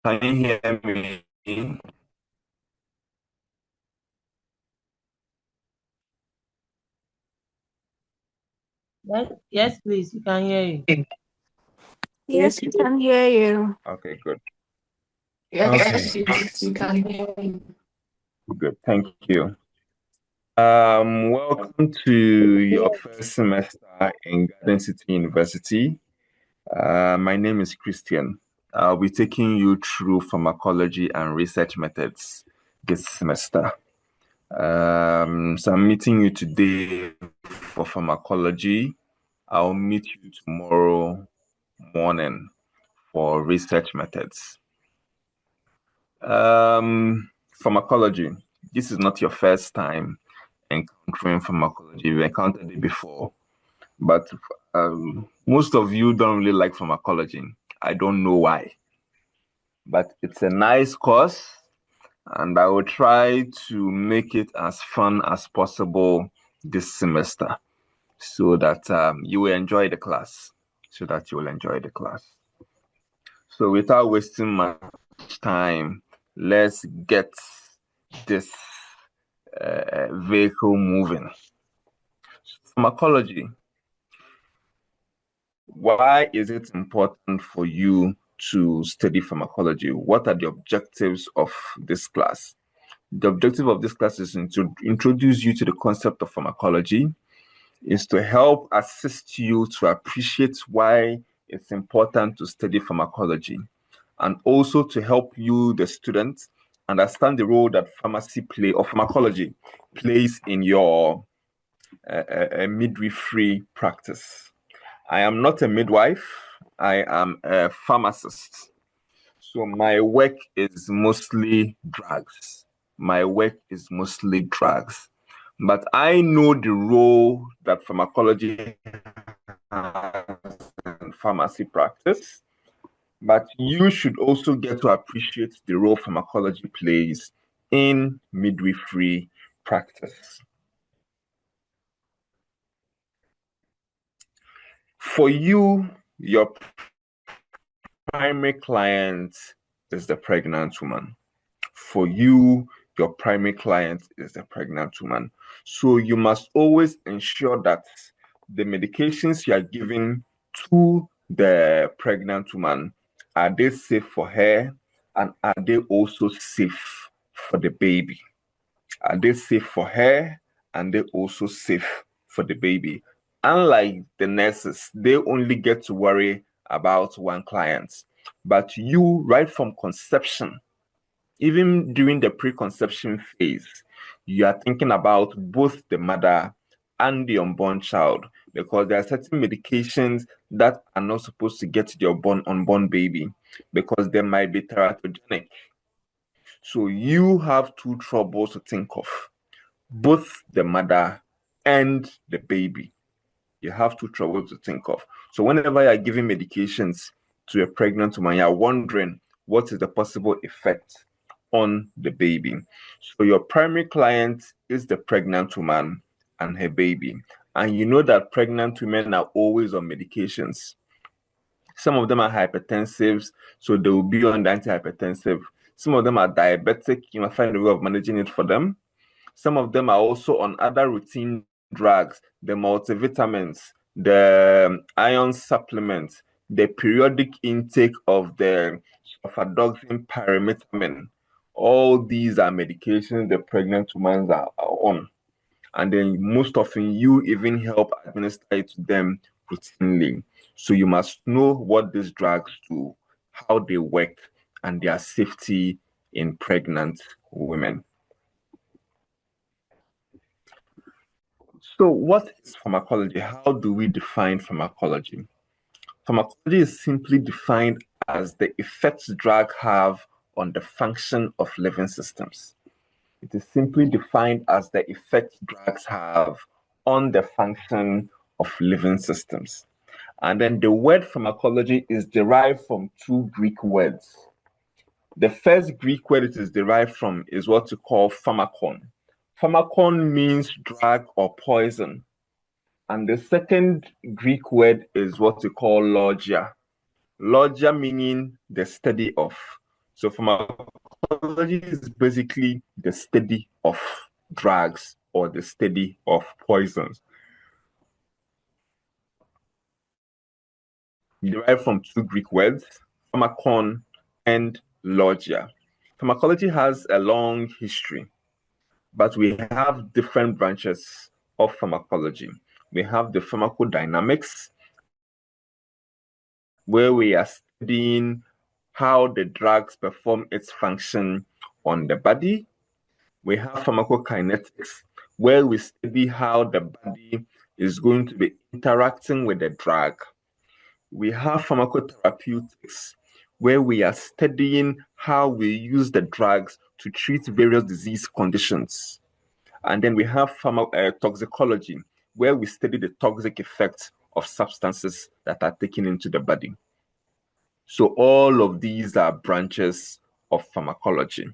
Can you hear me? Yes, please. We can hear you. Yes, we can hear you. Okay, good. Yes, Okay, yes, we can hear you. good. Thank you. Welcome to your first semester in Garden City University. My name is Christian. I'll be taking you through pharmacology and research methods this semester. So I'm meeting you today for pharmacology. I'll meet you tomorrow morning for research methods. Pharmacology. This is not your first time encountering pharmacology. You've encountered it before, but most of you don't really like pharmacology. I don't know why, but it's a nice course, and I will try to make it as fun as possible this semester so that you will enjoy the class. So that you will enjoy the class. So without wasting much time, let's get this vehicle moving. Pharmacology. Why is it important for you to study pharmacology? What are the objectives of this class? The objective of this class is to introduce you to the concept of pharmacology, is to help assist you to appreciate why it's important to study pharmacology, and also to help you, the student, understand the role that pharmacology plays in your midwifery practice. I am not a midwife. I am a pharmacist. So my work is mostly drugs. My work is mostly drugs. But I know the role that pharmacology has in pharmacy practice. But you should also get to appreciate the role pharmacology plays in midwifery practice. For you, your primary client is the pregnant woman. For you, your primary client is the pregnant woman. So you must always ensure that the medications you are giving to the pregnant woman, are they safe for her, and are they also safe for the baby? Are they safe for her, and they also safe for the baby? Unlike the nurses, they only get to worry about one client. But you, right from conception, even during the preconception phase, you are thinking about both the mother and the unborn child, because there are certain medications that are not supposed to get to the unborn baby because they might be teratogenic. So you have two troubles to think of, both the mother and the baby. You have two troubles to think of. So whenever you're giving medications to a pregnant woman, you're wondering what is the possible effect on the baby. So your primary client is the pregnant woman and her baby. And you know that pregnant women are always on medications. Some of them are hypertensives, so they will be on the antihypertensive. Some of them are diabetic. You must find a way of managing it for them. Some of them are also on other routine drugs, the multivitamins, the iron supplements, the periodic intake of the sulfadoxine pyrimethamine. All these are medications the pregnant women are on. And then most often you even help administer it to them routinely. So you must know what these drugs do, how they work, and their safety in pregnant women. So what is pharmacology? How do we define pharmacology? Pharmacology is simply defined as the effects drugs have on the function of living systems. It is simply defined as the effect drugs have on the function of living systems. And then the word pharmacology is derived from two Greek words. The first Greek word it is derived from is what we call pharmakon. Pharmakon means drug or poison. And the second Greek word is what we call logia. Logia meaning the study of. So pharmacology is basically the study of drugs or the study of poisons. Derived from two Greek words, pharmakon and logia. Pharmacology has a long history, but we have different branches of pharmacology. We have the pharmacodynamics, where we are studying how the drugs perform its function on the body. We have pharmacokinetics, where we study how the body is going to be interacting with the drug. We have pharmacotherapeutics, where we are studying how we use the drugs to treat various disease conditions. And then we have toxicology, where we study the toxic effects of substances that are taken into the body. So all of these are branches of pharmacology.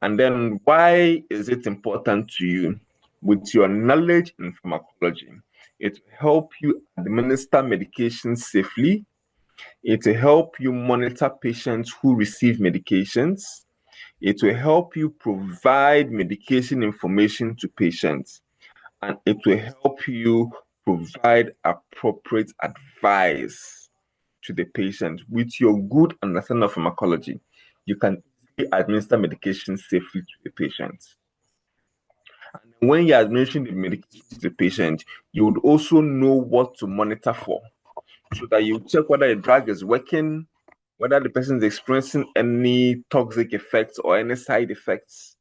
And then why is it important to you? With your knowledge in pharmacology, it will help you administer medications safely. It will help you monitor patients who receive medications. It will help you provide medication information to patients. And it will help you provide appropriate advice to the patient. With your good understanding of pharmacology, you can administer medication safely to the patient. And when you're administering the medication to the patient, you would also know what to monitor for, so that you check whether the drug is working, whether the person is experiencing any toxic effects or any side effects.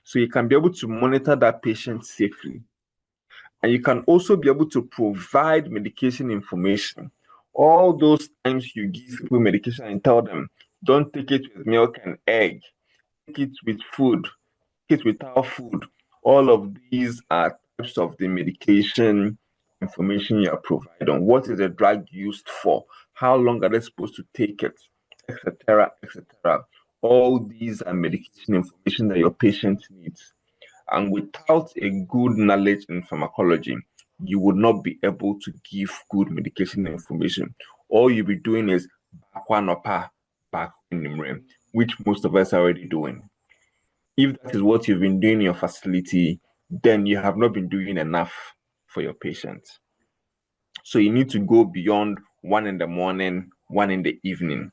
So you can be able to monitor that patient safely. And you can also be able to provide medication information. All those times you give people medication and tell them, don't take it with milk and egg, take it with food, take it without food. All of these are types of the medication information you are providing. What is the drug used for? How long are they supposed to take it? Etc. etc. All these are medication information that your patient needs. And without a good knowledge in pharmacology, you would not be able to give good medication information. All you'll be doing is back which most of us are already doing. If that is what you've been doing in your facility, then you have not been doing enough for your patients. So you need to go beyond 1 in the morning, 1 in the evening,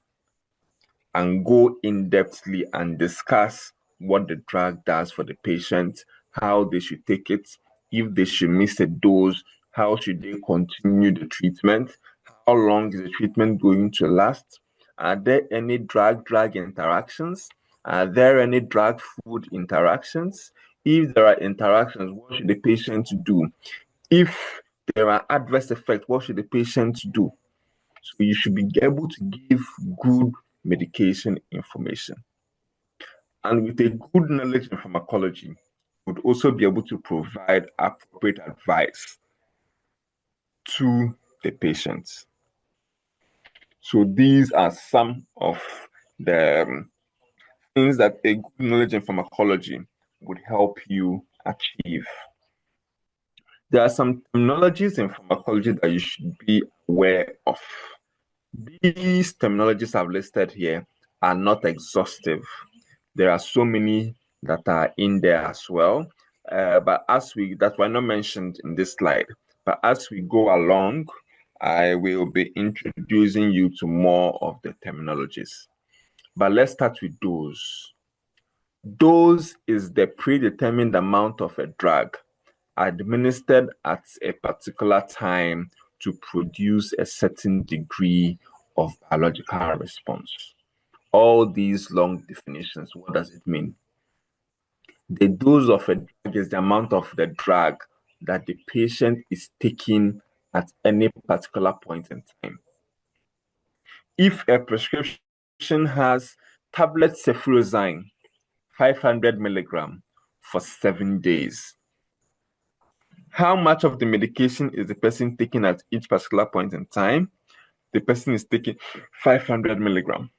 and go in-depthly and discuss what the drug does for the patient, how they should take it, if they should miss a dose, how should they continue the treatment, how long is the treatment going to last, are there any drug-drug interactions, are there any drug-food interactions, if there are interactions, what should the patient do, if there are adverse effects, what should the patient do? So you should be able to give good medication information. And with a good knowledge in pharmacology, you would also be able to provide appropriate advice to the patients. So these are some of the things that a good knowledge in pharmacology would help you achieve. There are some terminologies in pharmacology that you should be aware of. These terminologies I've listed here are not exhaustive. There are so many that are in there as well, but that were not mentioned in this slide. But as we go along, I will be introducing you to more of the terminologies. But let's start with dose. Dose is the predetermined amount of a drug administered at a particular time to produce a certain degree of biological response. All these long definitions, what does it mean? The dose of a drug is the amount of the drug that the patient is taking at any particular point in time. If a prescription has tablet ceftriaxone, 500 milligram for 7 days, how much of the medication is the person taking at each particular point in time? The person is taking 500 milligram.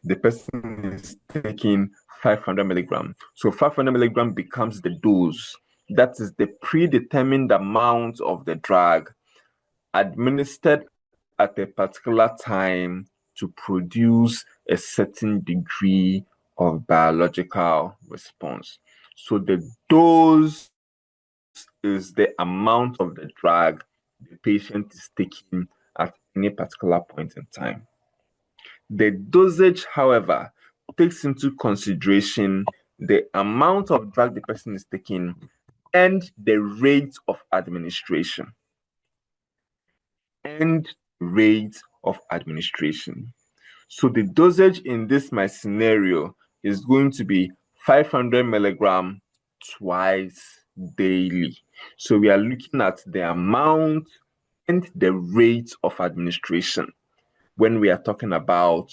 The person is taking 500 milligram. So 500 milligram becomes the dose. That is the predetermined amount of the drug administered at a particular time to produce a certain degree of biological response. So the dose is the amount of the drug the patient is taking at any particular point in time. The dosage, however, takes into consideration the amount of drug the person is taking and the rate of administration. So the dosage in this my scenario is going to be 500 milligram twice daily. So we are looking at the amount and the rate of administration when we are talking about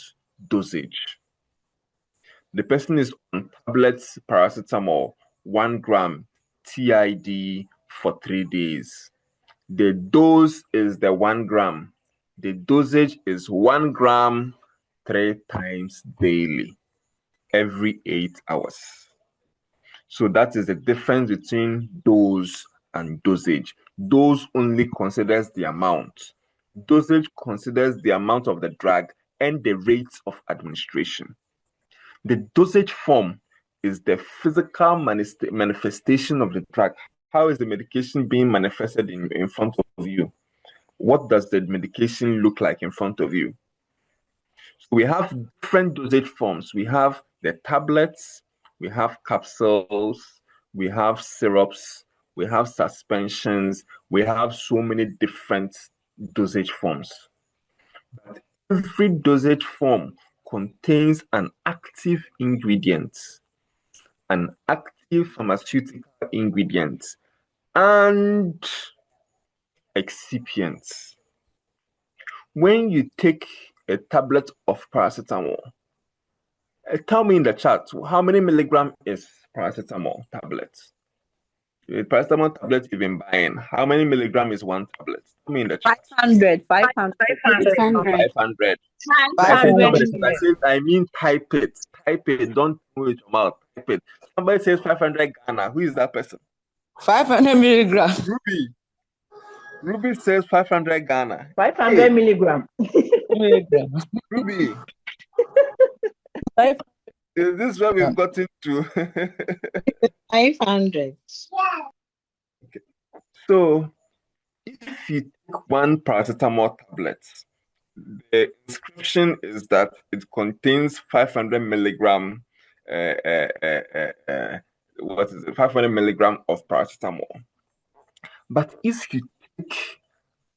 dosage. The person is on tablets paracetamol, 1 gram TID for 3 days. The dose is the 1 gram. The dosage is 1 gram 3 times daily, every 8 hours. So that is the difference between dose and dosage. Dose only considers the amount. Dosage considers the amount of the drug and the rate of administration. The dosage form is the physical manifestation of the drug. How is the medication being manifested in front of you? What does the medication look like in front of you? So we have different dosage forms. We have the tablets, we have capsules, we have syrups, we have suspensions, we have so many different dosage forms. But every dosage form contains an active ingredient, an active pharmaceutical ingredient, and excipients. When you take a tablet of paracetamol, tell me in the chat, how many milligram is paracetamol tablet? The paracetamol tablet you've been buying, how many milligram is one tablet? Tell me in the chat. 500. 600. 500. 500. I mean, type it. Type it. Don't move with your mouth. Type it. Somebody says 500 Ghana. Who is that person? 500 milligrams. Ruby says 500 Ghana. 500 Hey, milligram. Ruby. Is this where we've gotten to? 500. Okay. So, if you take one paracetamol tablet, the inscription is that it contains 500 milligram. What is it? 500 milligram of paracetamol. But if you take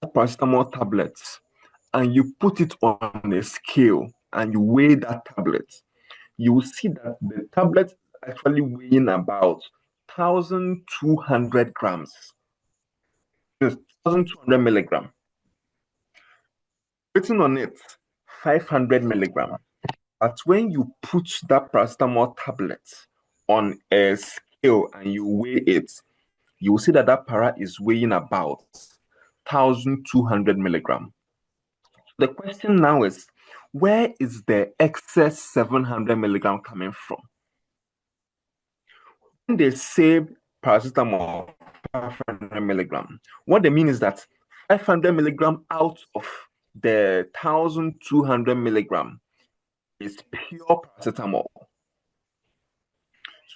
paracetamol tablets and you put it on a scale and you weigh that tablet, you will see that the tablet is actually weighing about 1,200 grams. 1,200 milligram. Written on it, 500 milligram. But when you put that paracetamol tablet on a scale and you weigh it, you will see that that para is weighing about 1,200 milligram. The question now is, where is the excess 700 milligram coming from? When they say paracetamol 500 milligram, what they mean is that 500 milligram out of the 1,200 milligram is pure paracetamol.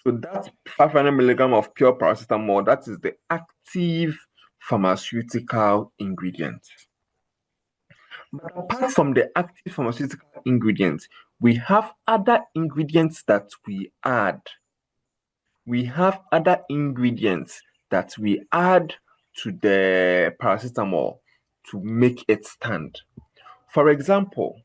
So that 500 milligram of pure paracetamol, that is the active pharmaceutical ingredient. But apart from the active pharmaceutical ingredient, we have other ingredients that we add. We have other ingredients that we add to the paracetamol to make it stand. For example,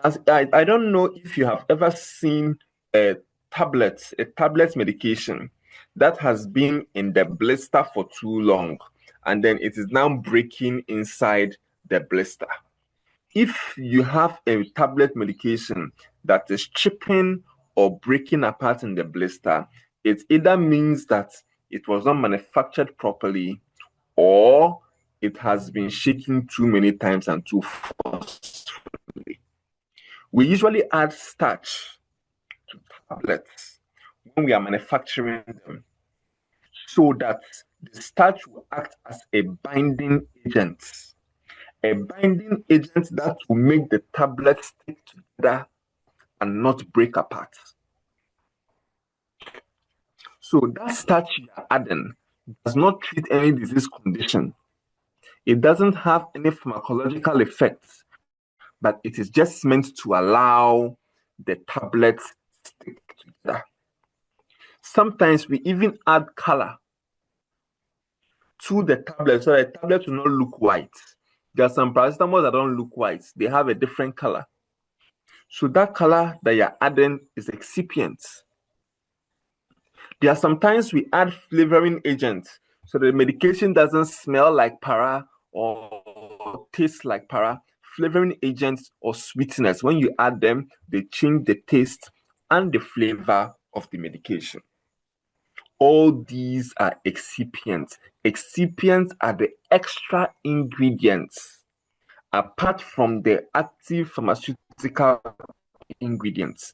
I don't know if you have ever seen a tablet medication that has been in the blister for too long, and then it is now breaking inside the blister. If you have a tablet medication that is chipping or breaking apart in the blister, it either means that it was not manufactured properly or it has been shaken too many times and too forcefully. We usually add starch to tablets when we are manufacturing them so that the starch will act as a binding agent. a binding agent that will make the tablets stick together and not break apart. So that starch you are adding does not treat any disease condition. It doesn't have any pharmacological effects, but it is just meant to allow the tablets stick together. Sometimes we even add color to the tablet so the tablet will not look white. There are some paracetamol that don't look white. They have a different color. So that color that you're adding is excipient. There are sometimes we add flavoring agents so the medication doesn't smell like para or taste like para. Flavoring agents or sweeteners, when you add them, they change the taste and the flavor of the medication. All these are excipients. Excipients are the extra ingredients apart from the active pharmaceutical ingredients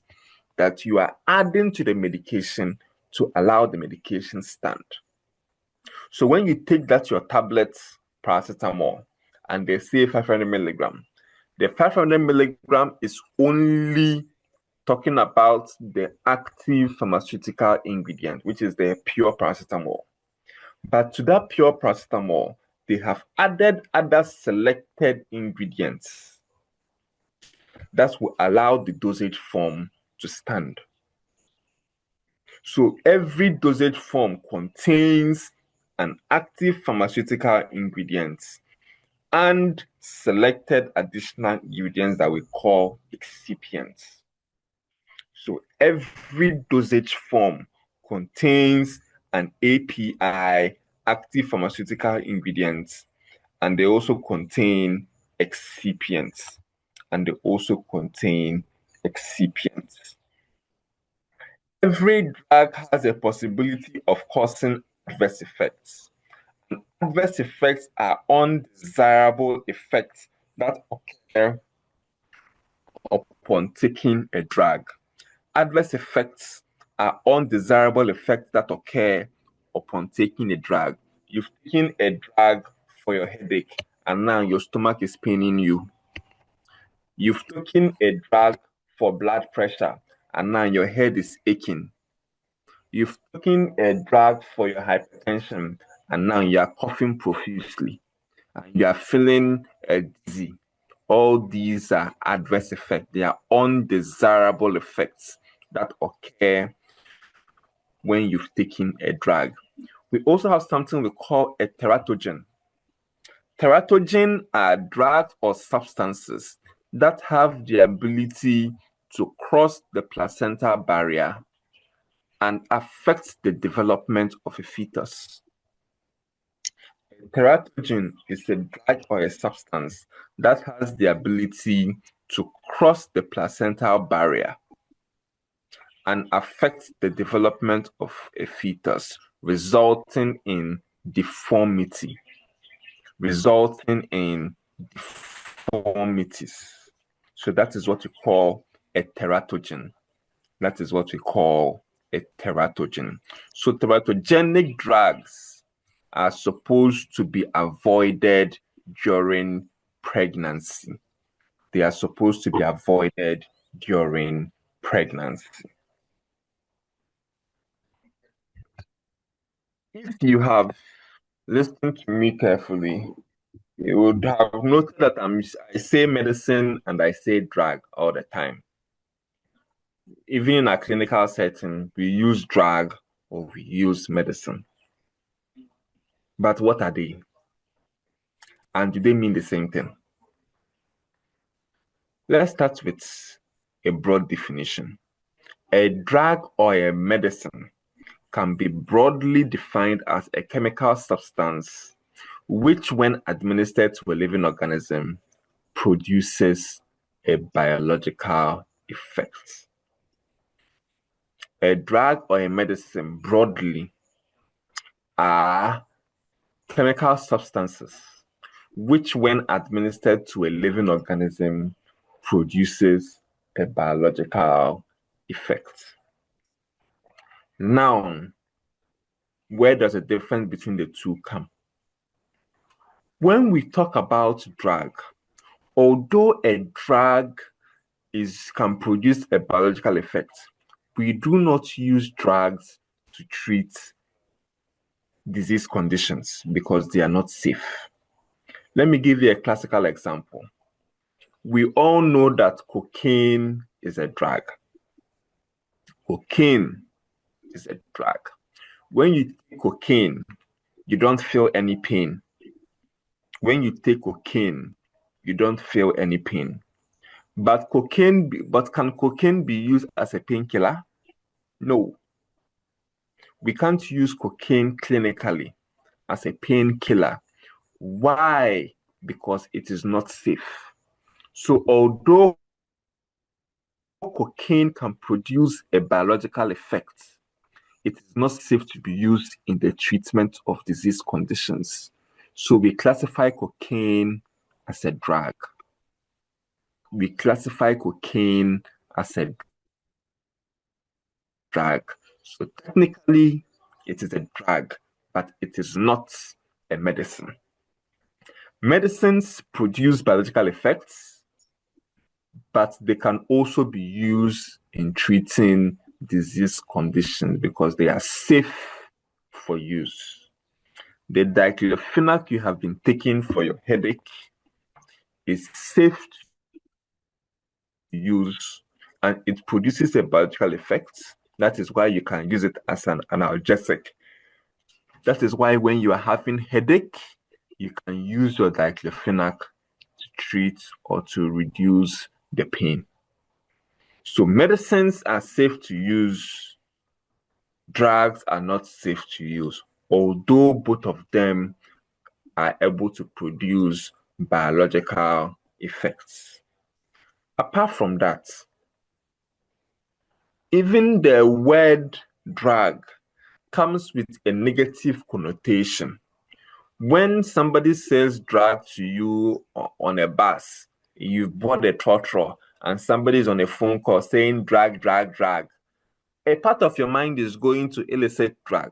that you are adding to the medication to allow the medication stand. So when you take that your tablets paracetamol and they say 500 milligram, the 500 milligram is only talking about the active pharmaceutical ingredient, which is the pure paracetamol. But to that pure paracetamol, they have added other selected ingredients that will allow the dosage form to stand. So every dosage form contains an active pharmaceutical ingredient and selected additional ingredients that we call excipients. So every dosage form contains an API, active pharmaceutical ingredients, and they also contain excipients. Every drug has a possibility of causing adverse effects. And adverse effects are undesirable effects that occur upon taking a drug. Adverse effects are undesirable effects that occur upon taking a drug. You've taken a drug for your headache and now your stomach is paining you. You've taken a drug for blood pressure and now your head is aching. You've taken a drug for your hypertension and now you are coughing profusely and you are feeling dizzy. All these are adverse effects. They are undesirable effects that occur when you've taken a drug. We also have something we call a teratogen. Teratogen are drugs or substances that have the ability to cross the placental barrier and affect the development of a fetus. A teratogen is a drug or a substance that has the ability to cross the placental barrier and affect the development of a fetus, resulting in deformity, resulting in deformities. So that is what we call a teratogen. That is what we call a teratogen. So teratogenic drugs are supposed to be avoided during pregnancy. They are supposed to be avoided during pregnancy. If you have listened to me carefully, you would have noted that I say medicine and I say drug all the time. Even in a clinical setting, we use drug or we use medicine. But what are they? And do they mean the same thing? Let's start with a broad definition. A drug or a medicine can be broadly defined as a chemical substance which, when administered to a living organism, produces a biological effect. A drug or a medicine broadly are chemical substances which, when administered to a living organism, produces a biological effect. Now, where does the difference between the two come? When we talk about drug, although a drug can produce a biological effect, we do not use drugs to treat disease conditions because they are not safe. Let me give you a classical example. We all know that cocaine is a drug. Cocaine is a drug. When you take cocaine, you don't feel any pain. When you take cocaine, you don't feel any pain. But can cocaine be used as a painkiller? No. We can't use cocaine clinically as a painkiller. Why? Because it is not safe. So although cocaine can produce a biological effect, it is not safe to be used in the treatment of disease conditions. So we classify cocaine as a drug. We classify cocaine as a drug. So technically, it is a drug, but it is not a medicine. Medicines produce biological effects, but they can also be used in treating disease conditions because they are safe for use. The diclofenac you have been taking for your headache is safe to use, and it produces a biological effect. That is why you can use it as an analgesic. That is why when you are having headache, you can use your diclofenac to treat or to reduce the pain. So medicines are safe to use, drugs are not safe to use, although both of them are able to produce biological effects. Apart from that, even the word drug comes with a negative connotation. When somebody says drug to you on a bus, you've bought a trotro, and somebody's on a phone call saying drag, drag, drag, a part of your mind is going to illicit drug.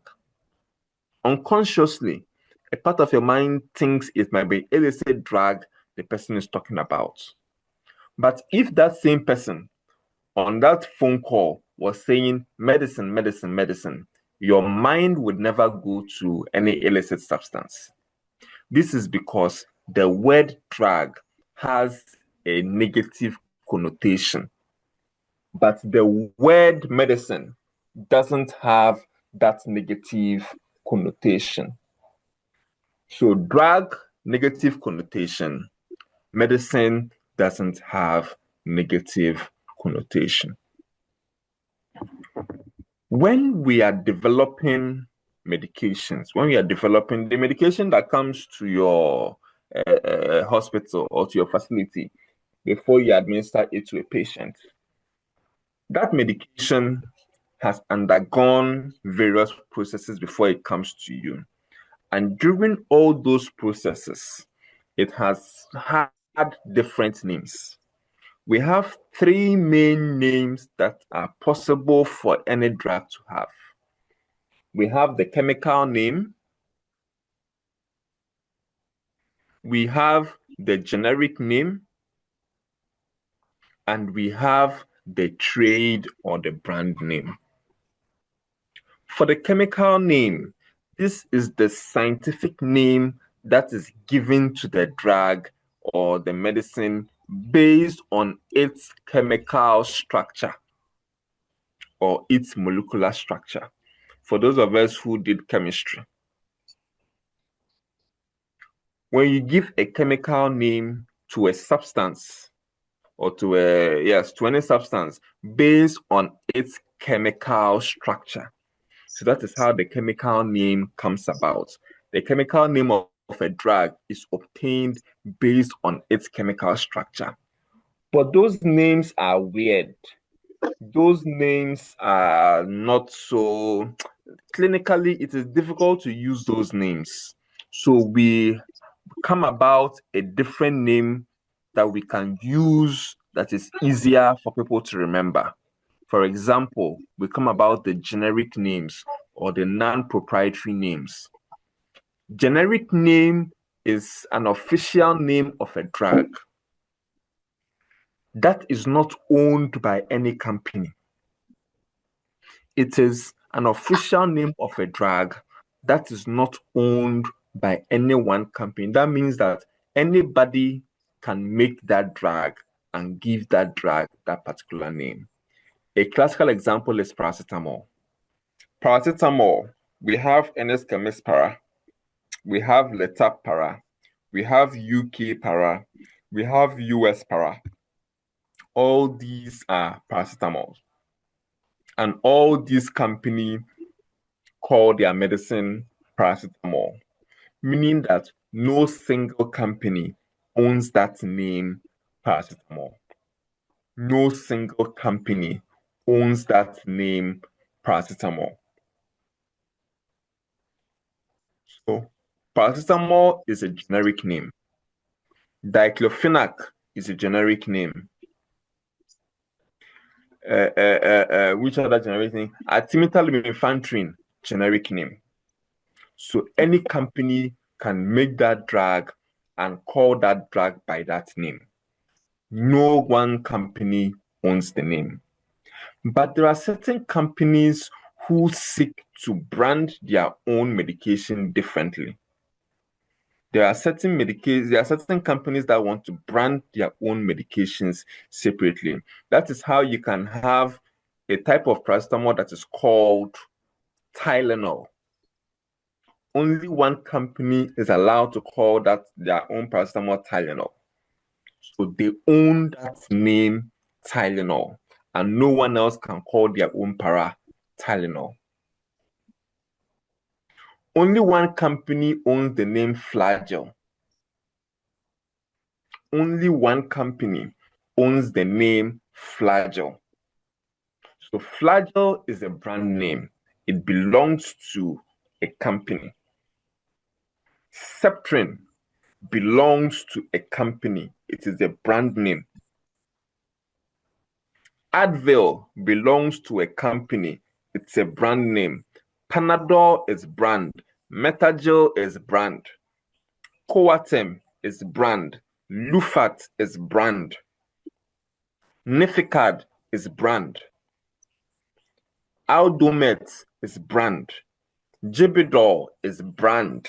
Unconsciously, a part of your mind thinks it might be illicit drug the person is talking about. But if that same person on that phone call was saying medicine, medicine, medicine, your mind would never go to any illicit substance. This is because the word drug has a negative connotation, but the word medicine doesn't have that negative connotation. So drug, negative connotation. Medicine doesn't have negative connotation. When we are developing medications, when we are developing the medication that comes to your hospital or to your facility before you administer it to a patient, that medication has undergone various processes before it comes to you. And during all those processes, it has had different names. We have three main names that are possible for any drug to have. We have the chemical name, we have the generic name, and we have the trade or the brand name. For the chemical name, this is the scientific name that is given to the drug or the medicine based on its chemical structure or its molecular structure. For those of us who did chemistry, when you give a chemical name to a substance or to any substance based on its chemical structure, so that is how the chemical name comes about. The chemical name of a drug is obtained based on its chemical structure. But those names are weird. Those names are not so clinically, it is difficult to use those names. So we come about a different name that we can use that is easier for people to remember. For example, we come about the generic names or the non-proprietary names. Generic name is an official name of a drug that is not owned by any company. It is an official name of a drug that is not owned by any one company. That means that anybody can make that drug and give that drug that particular name. A classical example is paracetamol. Paracetamol, we have NS Chemist Para, we have Letap Para, we have UK Para, we have US Para. All these are paracetamols. And all these companies call their medicine paracetamol, meaning that no single company owns that name paracetamol. No single company owns that name paracetamol. So paracetamol is a generic name. Diclofenac is a generic name. Which other generic name? Artemether-lumefantrine, generic name. So any company can make that drug and call that drug by that name. No one company owns the name. But there are certain companies who seek to brand their own medication differently. There are certain companies that want to brand their own medications separately. That is how you can have a type of paracetamol that is called Tylenol. Only one company is allowed to call that their own paracetamol Tylenol. So they own that name Tylenol, and no one else can call their own para Tylenol. Only one company owns the name Flagyl. Only one company owns the name Flagyl. So Flagyl is a brand name. It belongs to a company. Septrin belongs to a company. It is a brand name. Advil belongs to a company. It's a brand name. Panadol is brand. Metagel is brand. Coatem is brand. Lufat is brand. Nefecad is brand. Aldomet is brand. Jibidol is brand.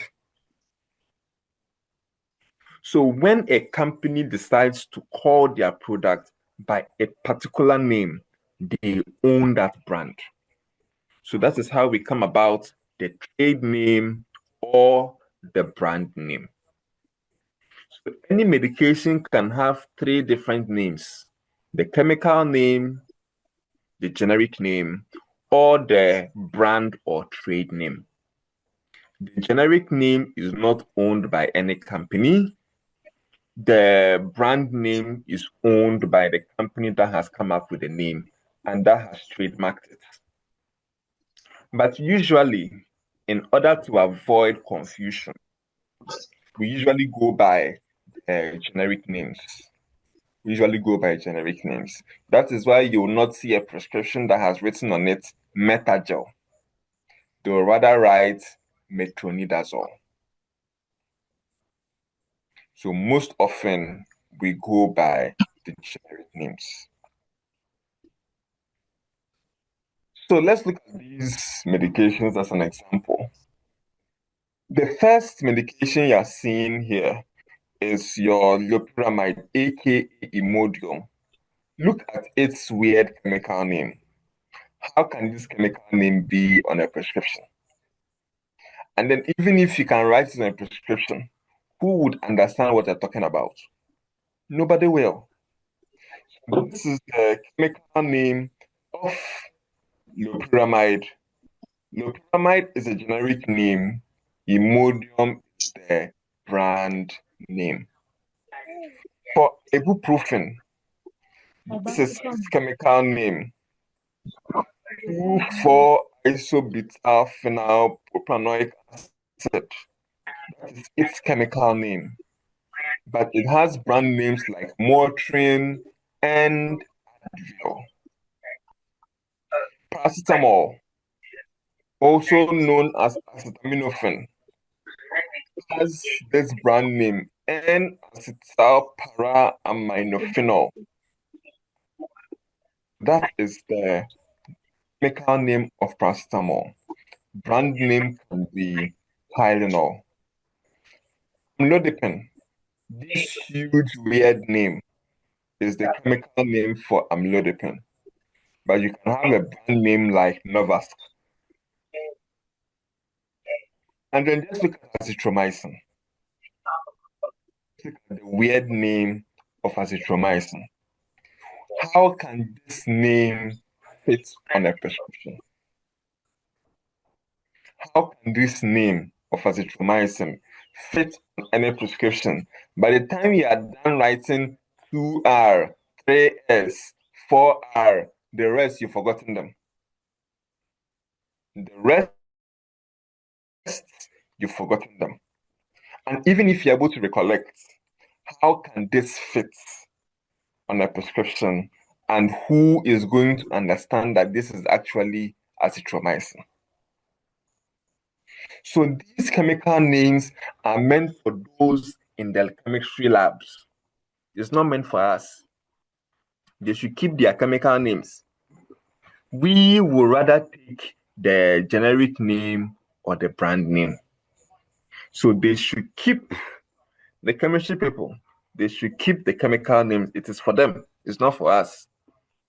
So when a company decides to call their product by a particular name, they own that brand. So that is how we come about the trade name or the brand name. So any medication can have three different names: the chemical name, the generic name, or the brand or trade name. The generic name is not owned by any company. The brand name is owned by the company that has come up with the name and that has trademarked it. But usually, in order to avoid confusion, we usually go by generic names. That is why you will not see a prescription that has written on it Metagel. They will rather write metronidazole. So most often we go by the generic names. So let's look at these medications as an example. The first medication you are seeing here is your loperamide, aka Imodium. Look at its weird chemical name. How can this chemical name be on a prescription? And then even if you can write it on a prescription, who would understand what you're talking about? Nobody will. This is the chemical name of loperamide. Loperamide is a generic name. Imodium is the brand name. For ibuprofen, this is its chemical name. 2,4-isobutyl-phenylpropanoic acid. That is its chemical name. But it has brand names like Motrin and Advil. Paracetamol, also known as acetaminophen. has this brand name, N-acetyl para-aminophenol. That is the chemical name of paracetamol. Brand name can be Tylenol. Amlodipine, this huge weird name, is the chemical name for amlodipine. But you can have a brand name like Novask. And then just look at azithromycin. Look at the weird name of azithromycin. How can this name fit on a prescription? How can this name of azithromycin fit on any prescription? By the time you are done writing 2R, 3S, 4R, the rest you've forgotten them. The rest you've forgotten them. And even if you're able to recollect, how can this fit on a prescription? And who is going to understand that this is actually azithromycin? So these chemical names are meant for those in the chemistry labs. It's not meant for us. They should keep their chemical names. We would rather take the generic name or the brand name. So they should keep the chemistry people. They should keep the chemical names. It is for them. It's not for us.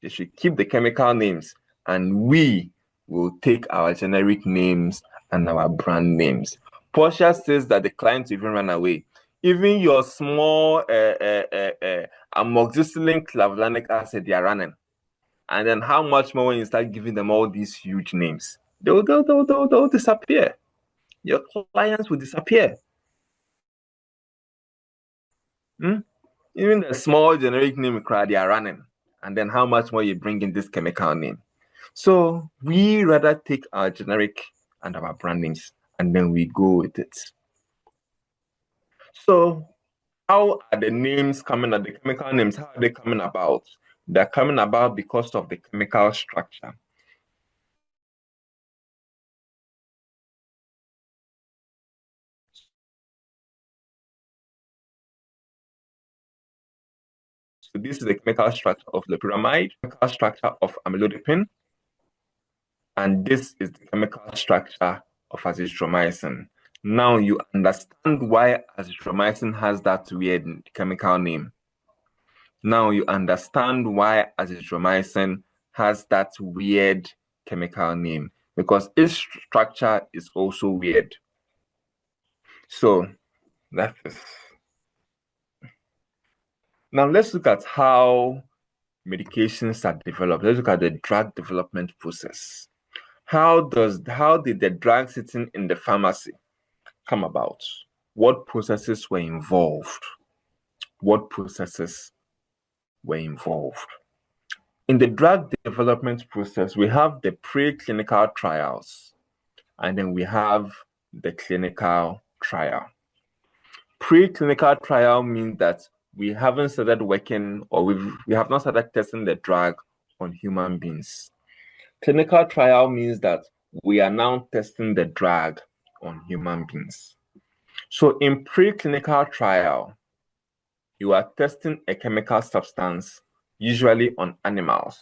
They should keep the chemical names, and we will take our generic names and our brand names. Portia says that the clients even run away. Even your small amoxicillin clavulanic acid, they are running. And then how much more when you start giving them all these huge names? They'll disappear. Your clients will disappear. Even the small generic name, they are running. And then how much more you bring in this chemical name? So we rather take our generic and our brand names, and then we go with it. So how are the names coming out, the chemical names, how are they coming about? They're coming about because of the chemical structure. So this is the chemical structure of loperamide, chemical structure of amlodipine, and this is the chemical structure of azithromycin. Now you understand why azithromycin has that weird chemical name. Now you understand why azithromycin has that weird chemical name, because its structure is also weird. So that is. Now let's look at how medications are developed. Let's look at the drug development process. How did the drug sitting in the pharmacy come about? What processes were involved? What processes were involved? In the drug development process, we have the preclinical trials, and then we have the clinical trial. Preclinical trial means that we haven't started working, or we have not started testing the drug on human beings. Clinical trial means that we are now testing the drug on human beings. So in preclinical trial, you are testing a chemical substance, usually on animals.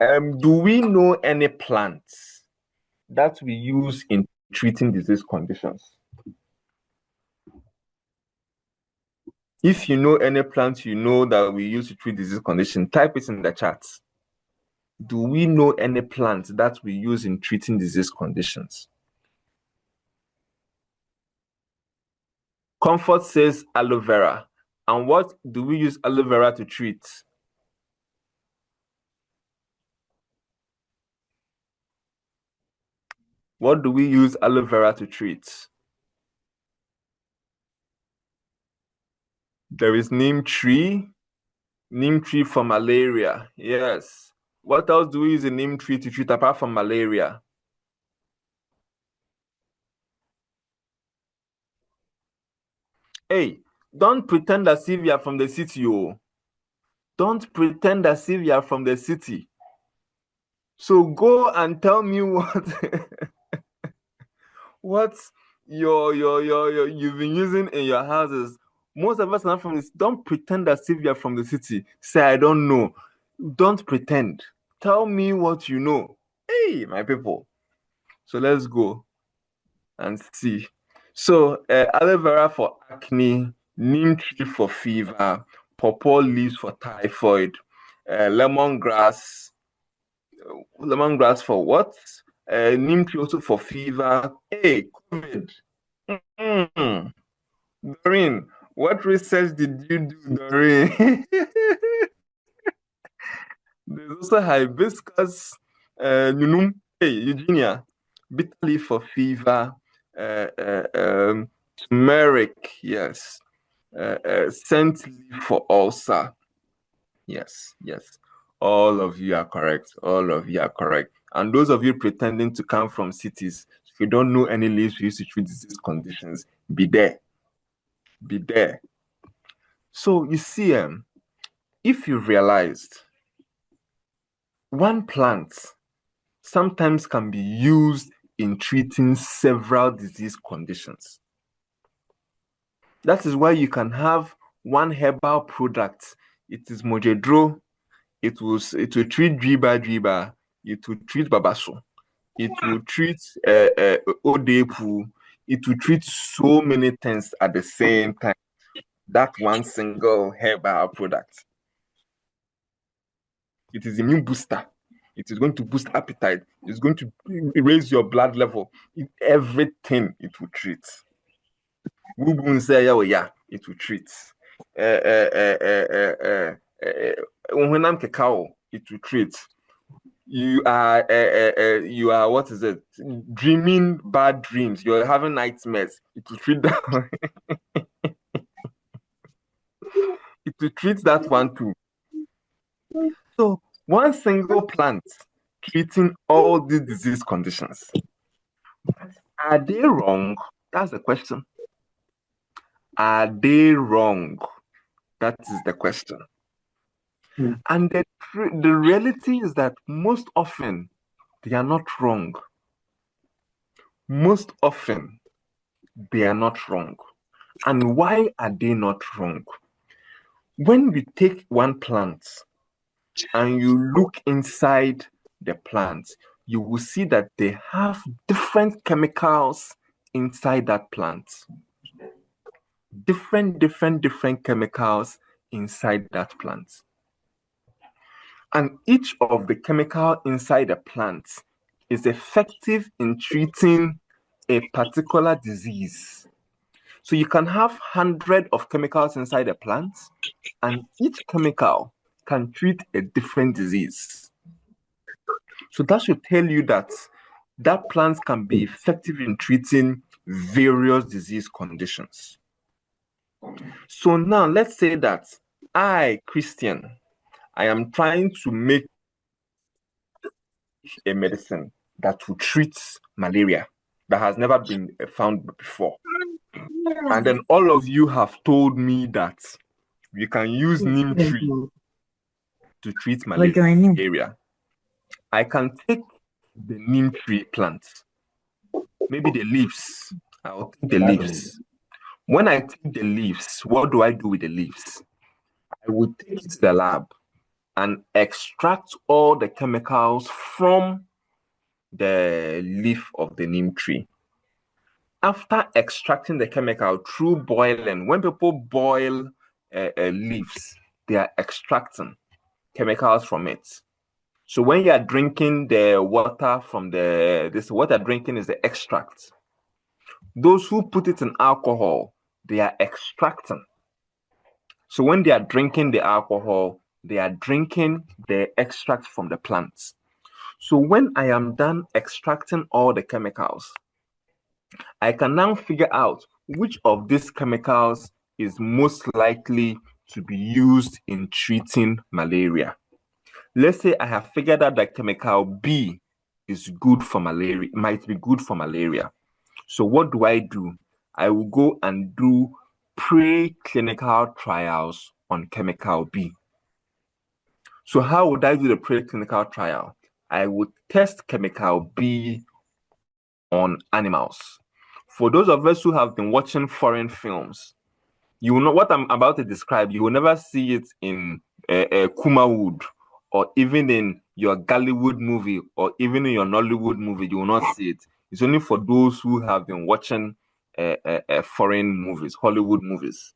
Do we know any plants that we use in treating disease conditions? If you know any plant you know that we use to treat disease condition, type it in the chat. Do we know any plant that we use in treating disease conditions? Comfort says aloe vera. And what do we use aloe vera to treat? What do we use aloe vera to treat? There is neem tree for malaria. Yes. What else do we use a neem tree to treat apart from malaria? Hey, don't pretend as if you are from the city, oh. Don't pretend as if you are from the city. So go and tell me what you've been using in your houses. Most of us are from this. Don't pretend as if you're from the city. Say, I don't know. Don't pretend. Tell me what you know. Hey, my people. So let's go and see. So, aloe vera for acne, neem tree for fever, pawpaw leaves for typhoid, lemongrass for what? Neem tree also for fever. Hey, COVID. Doreen, what research did you do, Doreen? There's also hibiscus, nunum, hey, Eugenia, bitter leaf for fever, turmeric, yes, scent leaf for ulcer. Yes. All of you are correct. And those of you pretending to come from cities, if you don't know any leaves we use to treat disease conditions, be there. So you see, if you realized one plant sometimes can be used in treating several disease conditions. That is why you can have one herbal product. It is mojedro. It will treat driba. It will treat babaso. It will treat odepu. It will treat so many things at the same time. That one single herbal product. It is immune booster. It is going to boost appetite. It's going to raise your blood level. Everything it will treat. It will treat. When I'm cacao, it will treat. You are what is it? Dreaming bad dreams. You're having nightmares. It will treat that. It will treat that one too. So one single plant treating all these disease conditions. Are they wrong? That's the question. Are they wrong? That is the question. And the reality is that most often they are not wrong. Most often they are not wrong. And why are they not wrong? When we take one plant and you look inside the plant, you will see that they have different chemicals inside that plant. Different chemicals inside that plant. And each of the chemical inside the plant is effective in treating a particular disease. So you can have 100 of chemicals inside a plant, and each chemical can treat a different disease. So that should tell you that that plant can be effective in treating various disease conditions. So now let's say that I, Christian, I am trying to make a medicine that will treat malaria that has never been found before. And then all of you have told me that we can use neem tree to treat malaria. I can take the neem tree plant, maybe the leaves. I'll take the leaves. When I take the leaves, what do I do with the leaves? I will take it to the lab and extract all the chemicals from the leaf of the neem tree. After extracting the chemical through boiling, when people boil leaves, they are extracting chemicals from it. So when you are drinking the water from this water drinking is the extract. Those who put it in alcohol, they are extracting. So when they are drinking the alcohol, they are drinking the extract from the plants. So when I am done extracting all the chemicals, I can now figure out which of these chemicals is most likely to be used in treating malaria. Let's say I have figured out that chemical B is good for malaria, might be good for malaria. So what do? I will go and do preclinical trials on chemical B. So how would I do the preclinical trial? I would test chemical B on animals. For those of us who have been watching foreign films, you will know what I'm about to describe. You will never see it in Kumawood, or even in your Gollywood movie, or even in your Nollywood movie. You will not see it. It's only for those who have been watching foreign movies, Hollywood movies.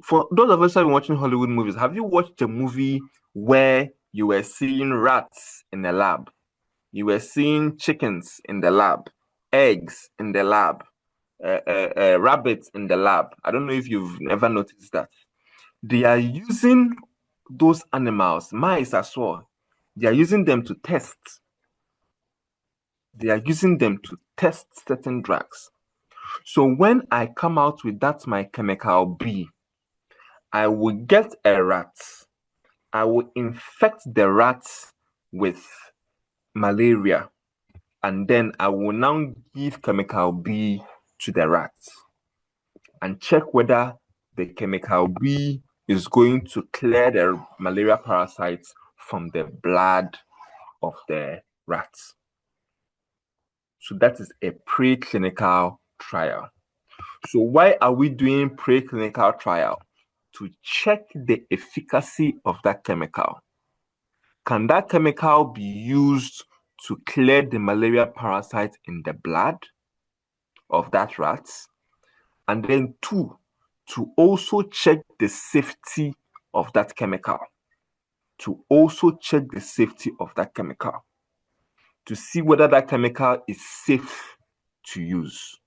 For those of us who have been watching Hollywood movies, have you watched a movie where you were seeing rats in the lab? You were seeing chickens in the lab, eggs in the lab, rabbits in the lab. I don't know if you've ever noticed that. They are using those animals, mice as well. They are using them to test. They are using them to test certain drugs. So when I come out with that my chemical B, I will get a rat. I will infect the rat with malaria, and then I will now give chemical B to the rat and check whether the chemical B is going to clear the malaria parasites from the blood of the rat. So that is a preclinical trial. So why are we doing preclinical trial? To check the efficacy of that chemical. Can that chemical be used to clear the malaria parasite in the blood of that rat? And then 2, to also check the safety of that chemical. To also check the safety of that chemical. To see whether that chemical is safe to use.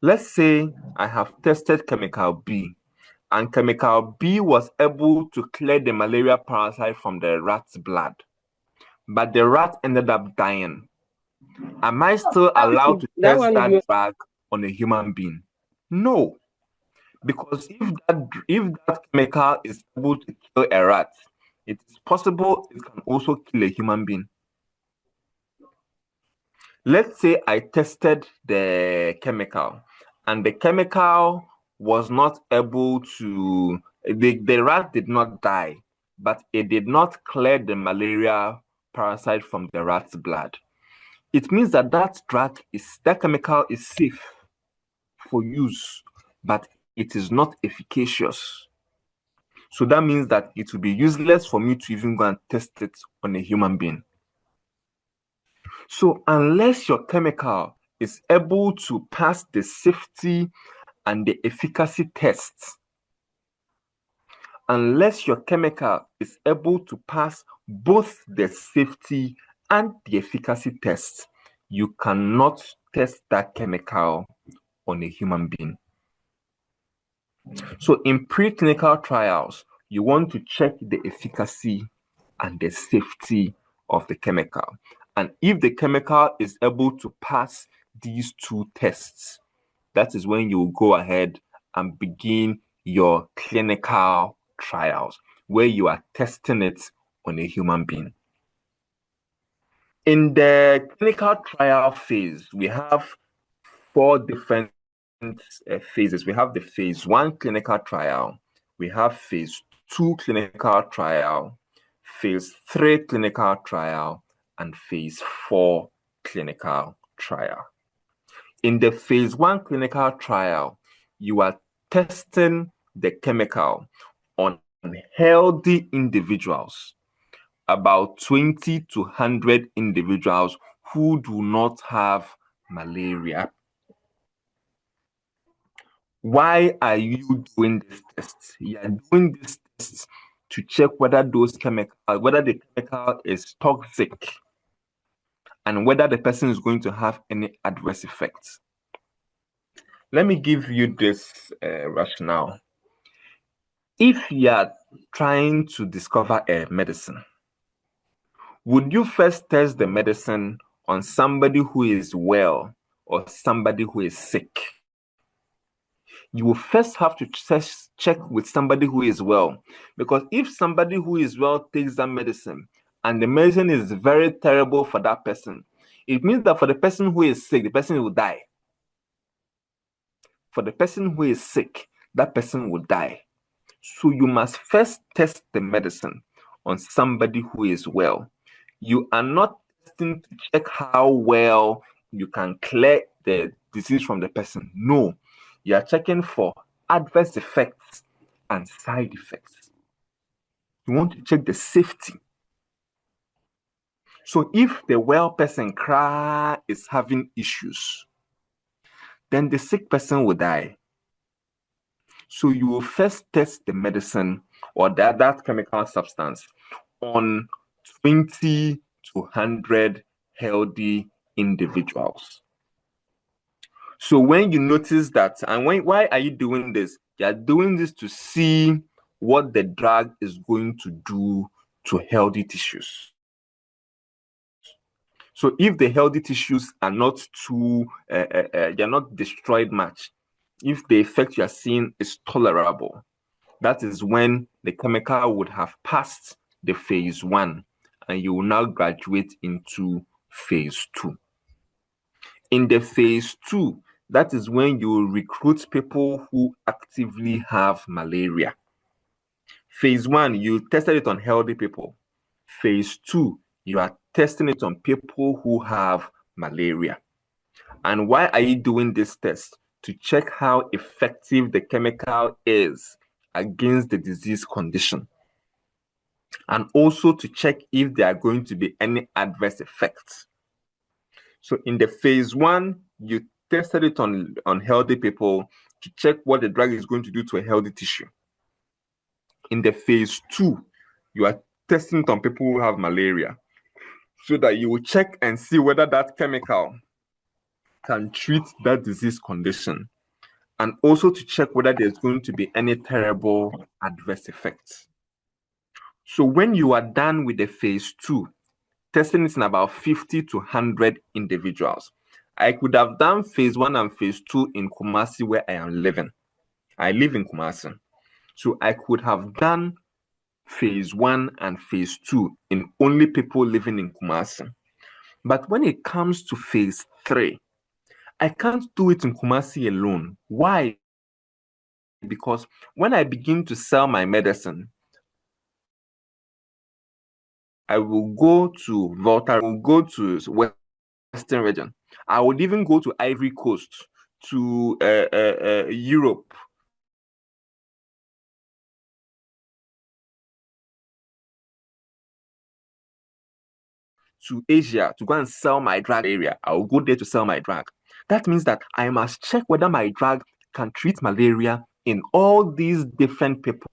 Let's say I have tested chemical B, and chemical B was able to clear the malaria parasite from the rat's blood, but the rat ended up dying. Am I still allowed to test that drug on a human being? No, because if that chemical is able to kill a rat, it is possible it can also kill a human being. Let's say I tested the chemical, and the chemical was not able to, the rat did not die, but it did not clear the malaria parasite from the rat's blood. It means that that chemical is safe for use, but it is not efficacious. So that means that it will be useless for me to even go and test it on a human being. So unless your chemical is able to pass the safety and the efficacy tests, unless your chemical is able to pass both the safety and the efficacy tests, you cannot test that chemical on a human being. So in preclinical trials, you want to check the efficacy and the safety of the chemical. And if the chemical is able to pass these 2 tests, that is when you will go ahead and begin your clinical trials, where you are testing it on a human being. In the clinical trial phase, we have 4 different phases. We have the phase 1 clinical trial, we have phase 2 clinical trial, phase 3 clinical trial, and phase 4 clinical trial. In the phase 1 clinical trial, you are testing the chemical on healthy individuals, about 20 to 100 individuals who do not have malaria. Why are you doing this test? You are doing this test to check whether the chemical is toxic and whether the person is going to have any adverse effects. Let me give you this rationale. If you are trying to discover a medicine, would you first test the medicine on somebody who is well or somebody who is sick? You will first have to check with somebody who is well, because if somebody who is well takes that medicine and the medicine is very terrible for that person, it means that for the person who is sick, the person will die. For the person who is sick, that person will die. So you must first test the medicine on somebody who is well. You are not testing to check how well you can clear the disease from the person. No, you are checking for adverse effects and side effects. You want to check the safety. So if the well person is having issues, then the sick person will die. So you will first test the medicine or that chemical substance on 20 to 100 healthy individuals. So when you notice that, and why are you doing this? You are doing this to see what the drug is going to do to healthy tissues. So if the healthy tissues are not they're not destroyed much, if the effect you are seeing is tolerable, that is when the chemical would have passed the phase 1 and you will now graduate into phase 2. In the phase 2, that is when you recruit people who actively have malaria. Phase 1, you tested it on healthy people. Phase 2, you are testing it on people who have malaria. And why are you doing this test? To check how effective the chemical is against the disease condition. And also to check if there are going to be any adverse effects. So in the phase 1, you tested it on healthy people to check what the drug is going to do to a healthy tissue. In the phase 2, you are testing it on people who have malaria so that you will check and see whether that chemical can treat that disease condition, and also to check whether there's going to be any terrible adverse effects. So when you are done with the phase 2, testing it in about 50 to 100 individuals, I could have done phase 1 and phase 2 in Kumasi where I am living. I live in Kumasi. So I could have done phase 1 and phase 2 in only people living in Kumasi. But when it comes to phase 3, I can't do it in Kumasi alone. Why? Because when I begin to sell my medicine, I will go to Volta, I will go to Western region. I would even go to Ivory Coast, to Europe. To Asia to go and sell my drug area. I will go there to sell my drug. That means that I must check whether my drug can treat malaria in all these different people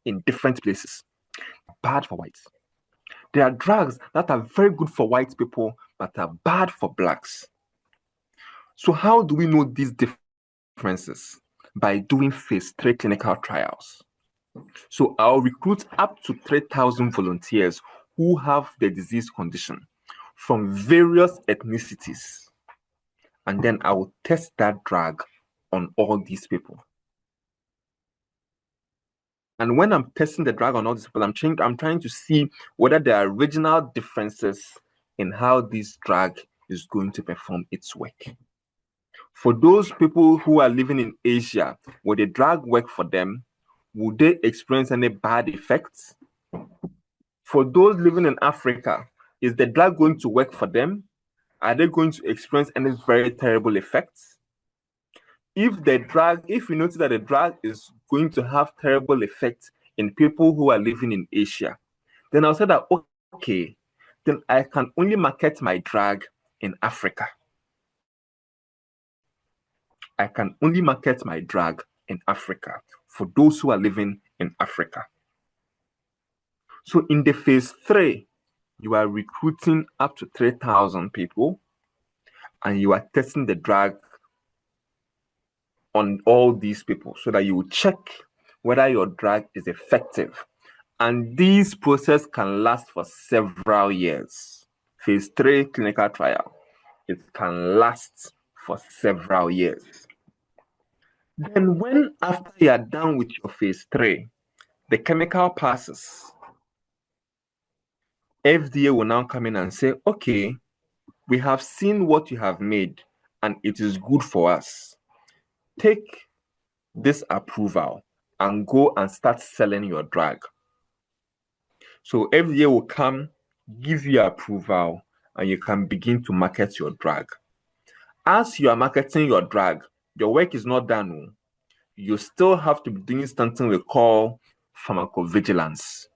in different places. Bad for whites. There are drugs that are very good for white people but are bad for blacks. So how do we know these differences? By doing phase 3 clinical trials. So I'll recruit up to 3,000 volunteers who have the disease condition from various ethnicities. And then I will test that drug on all these people. And when I'm testing the drug on all these people, I'm trying to see whether there are regional differences in how this drug is going to perform its work. For those people who are living in Asia, will the drug work for them? Will they experience any bad effects? For those living in Africa, is the drug going to work for them? Are they going to experience any very terrible effects? If we notice that the drug is going to have terrible effects in people who are living in Asia, then I'll say that, okay, then I can only market my drug in Africa. I can only market my drug in Africa for those who are living in Africa. So in the phase 3, you are recruiting up to 3,000 people and you are testing the drug on all these people so that you will check whether your drug is effective. And this process can last for several years. Phase 3 clinical trial, it can last for several years. Then when after you are done with your phase 3, the chemical passes, FDA will now come in and say, okay, we have seen what you have made and it is good for us. Take this approval and go and start selling your drug. So FDA will come, give you approval, and you can begin to market your drug. As you are marketing your drug, your work is not done. You still have to be doing something we call pharmacovigilance.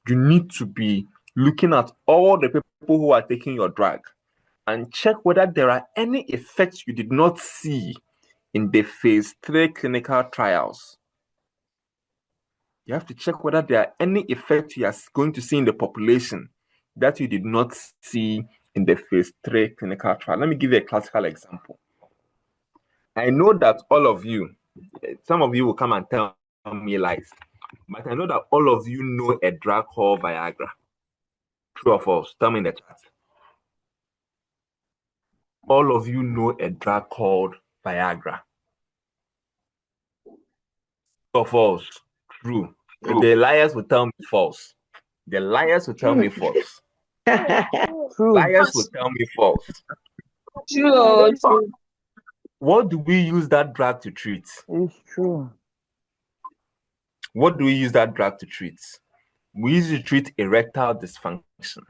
You need to be looking at all the people who are taking your drug and check whether there are any effects you did not see in the phase 3 clinical trials. You have to check whether there are any effects you are going to see in the population that you did not see in the phase 3 clinical trial. Let me give you a classical example. I know that all of you, some of you will come and tell me lies, but I know that all of you know a drug called Viagra. True or false? Tell me in the chat. All of you know a drug called Viagra. True or false? True. The liars will tell me false. The liars will tell me false. True. Liars will tell me false. True. What do we use that drug to treat? It's true. What do we use that drug to treat? We use it to treat erectile dysfunction.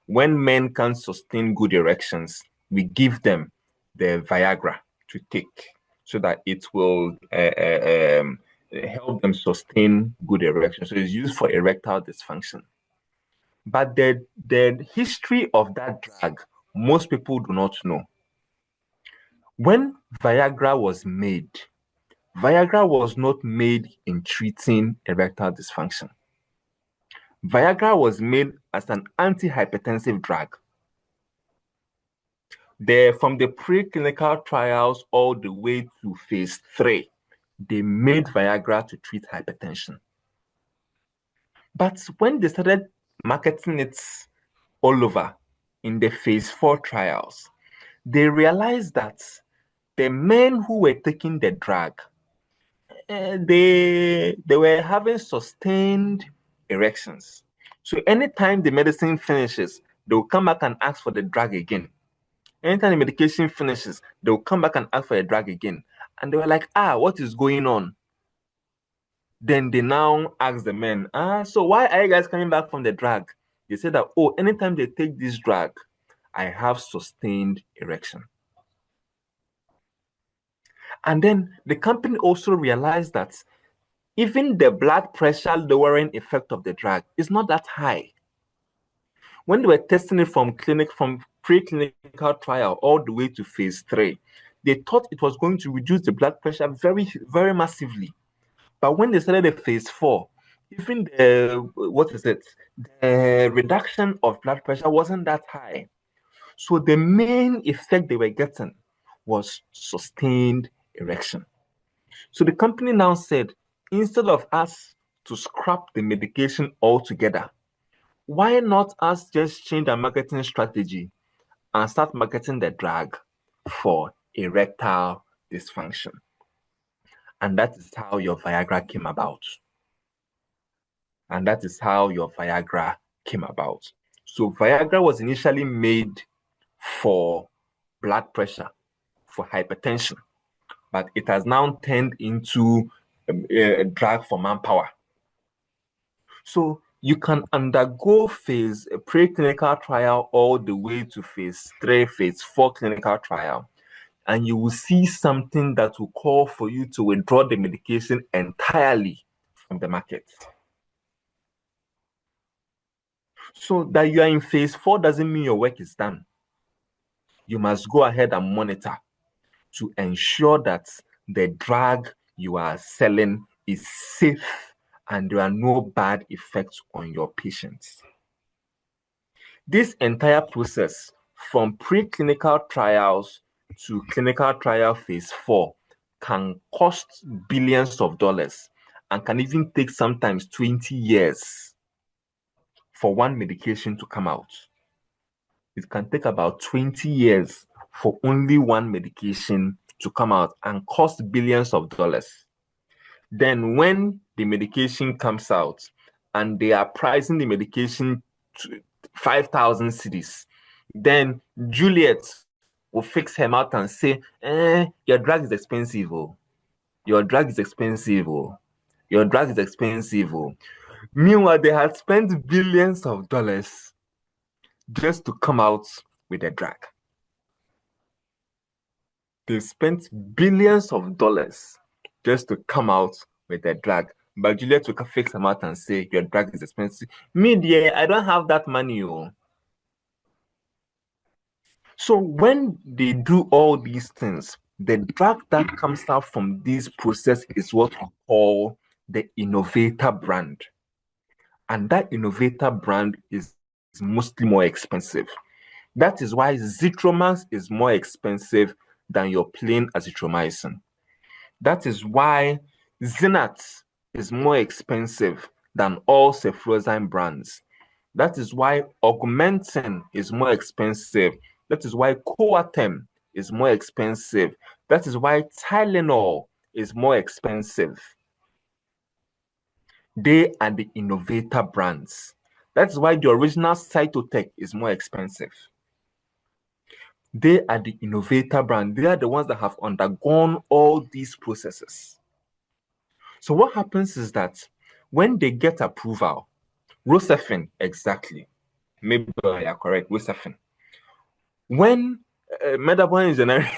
When men can't sustain good erections, we give them the Viagra to take so that it will help them sustain good erections. So it's used for erectile dysfunction. But the history of that drug, most people do not know. When Viagra was made, Viagra was not made in treating erectile dysfunction. Viagra was made as an antihypertensive drug. From the preclinical trials all the way to phase 3, they made Viagra to treat hypertension. But when they started marketing it all over in the phase 4 trials, they realized that the men who were taking the drug, they were having sustained erections. So anytime the medicine finishes, they will come back and ask for the drug again. Anytime the medication finishes, they will come back and ask for a drug again. And they were like, what is going on? Then they now ask the men, so why are you guys coming back from the drug? They said that, anytime they take this drug, I have sustained erection. And then the company also realized that even the blood pressure lowering effect of the drug is not that high. When they were testing it from preclinical trial all the way to phase 3, they thought it was going to reduce the blood pressure very, very massively. But when they started the phase 4, even the reduction of blood pressure wasn't that high. So the main effect they were getting was sustained erection. So the company now said, instead of us to scrap the medication altogether, why not us just change our marketing strategy and start marketing the drug for erectile dysfunction? And that is how your Viagra came about. So Viagra was initially made for blood pressure, for hypertension, but it has now turned into a drug for manpower. So you can undergo a preclinical trial all the way to phase 3, phase 4 clinical trial, and you will see something that will call for you to withdraw the medication entirely from the market. So that you are in phase 4 doesn't mean your work is done. You must go ahead and monitor to ensure that the drug you are selling is safe and there are no bad effects on your patients. This entire process, from preclinical trials to clinical trial phase 4, can cost billions of dollars and can even take sometimes 20 years for one medication to come out. It can take about 20 years for only one medication to come out and cost billions of dollars. Then when the medication comes out and they are pricing the medication to 5,000 cedis, then Juliet will fix her mouth and say, your drug is expensive. Your drug is expensive. Your drug is expensive. Meanwhile, they had spent billions of dollars just to come out with a drug. They spent billions of dollars just to come out with a drug. But Juliet will fix them out and say, your drug is expensive. Me, dear, I don't have that money. Oh. So when they do all these things, the drug that comes out from this process is what we call the innovator brand. And that innovator brand is mostly more expensive. That is why Zithromax is more expensive than your plain azithromycin. That is why Zinat is more expensive than all ceftriaxone brands. That is why Augmentin is more expensive. That is why Coartem is more expensive. That is why Tylenol is more expensive. They are the innovator brands. That's why the original Cytotec is more expensive. They are the innovator brand. They are the ones that have undergone all these processes. So what happens is that when they get approval, Rocephin, exactly. Maybe you are correct, Rocephin. When MIDW is generic,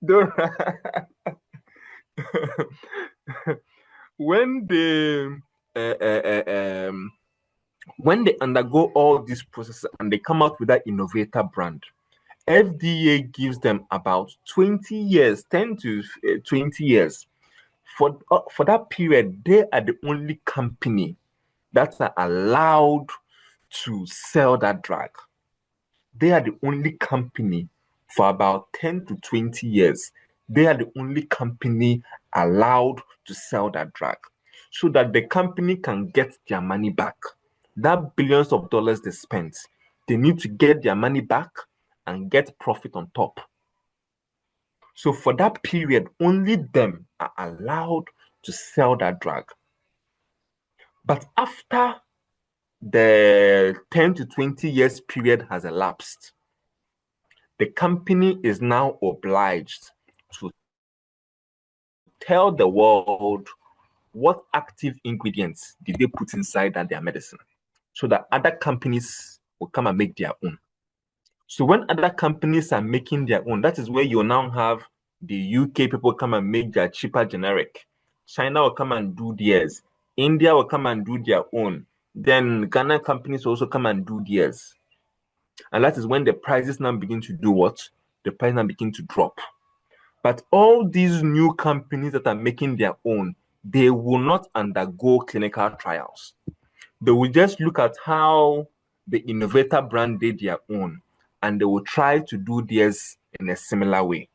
Dora, when they undergo all these processes and they come out with that innovator brand, FDA gives them about 20 years, 10 to 20 years. For that period, they are the only company that are allowed to sell that drug. They are the only company for about 10 to 20 years. They are the only company allowed to sell that drug so that the company can get their money back. That billions of dollars they spent, they need to get their money back and get profit on top. So for that period, only them are allowed to sell that drug. But after the 10 to 20 years period has elapsed, the company is now obliged to tell the world what active ingredients did they put inside their medicine so that other companies will come and make their own. So when other companies are making their own, that is where you now have the UK people come and make their cheaper generic. China will come and do theirs. India will come and do their own. Then Ghana companies also come and do theirs. And that is when the prices now begin to do what? The price now begin to drop. But all these new companies that are making their own, they will not undergo clinical trials. They will just look at how the innovator brand did their own, and they will try to do theirs in a similar way.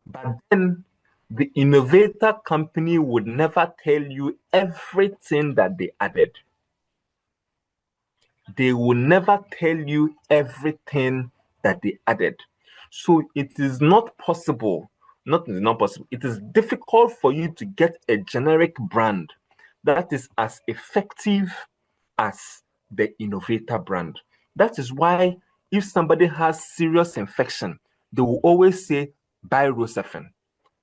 But then the innovator company would never tell you everything that they added. They will never tell you everything that they added. So it is not possible, it is difficult for you to get a generic brand that is as effective as the innovator brand. That is why if somebody has serious infection, they will always say, buy Rocephin.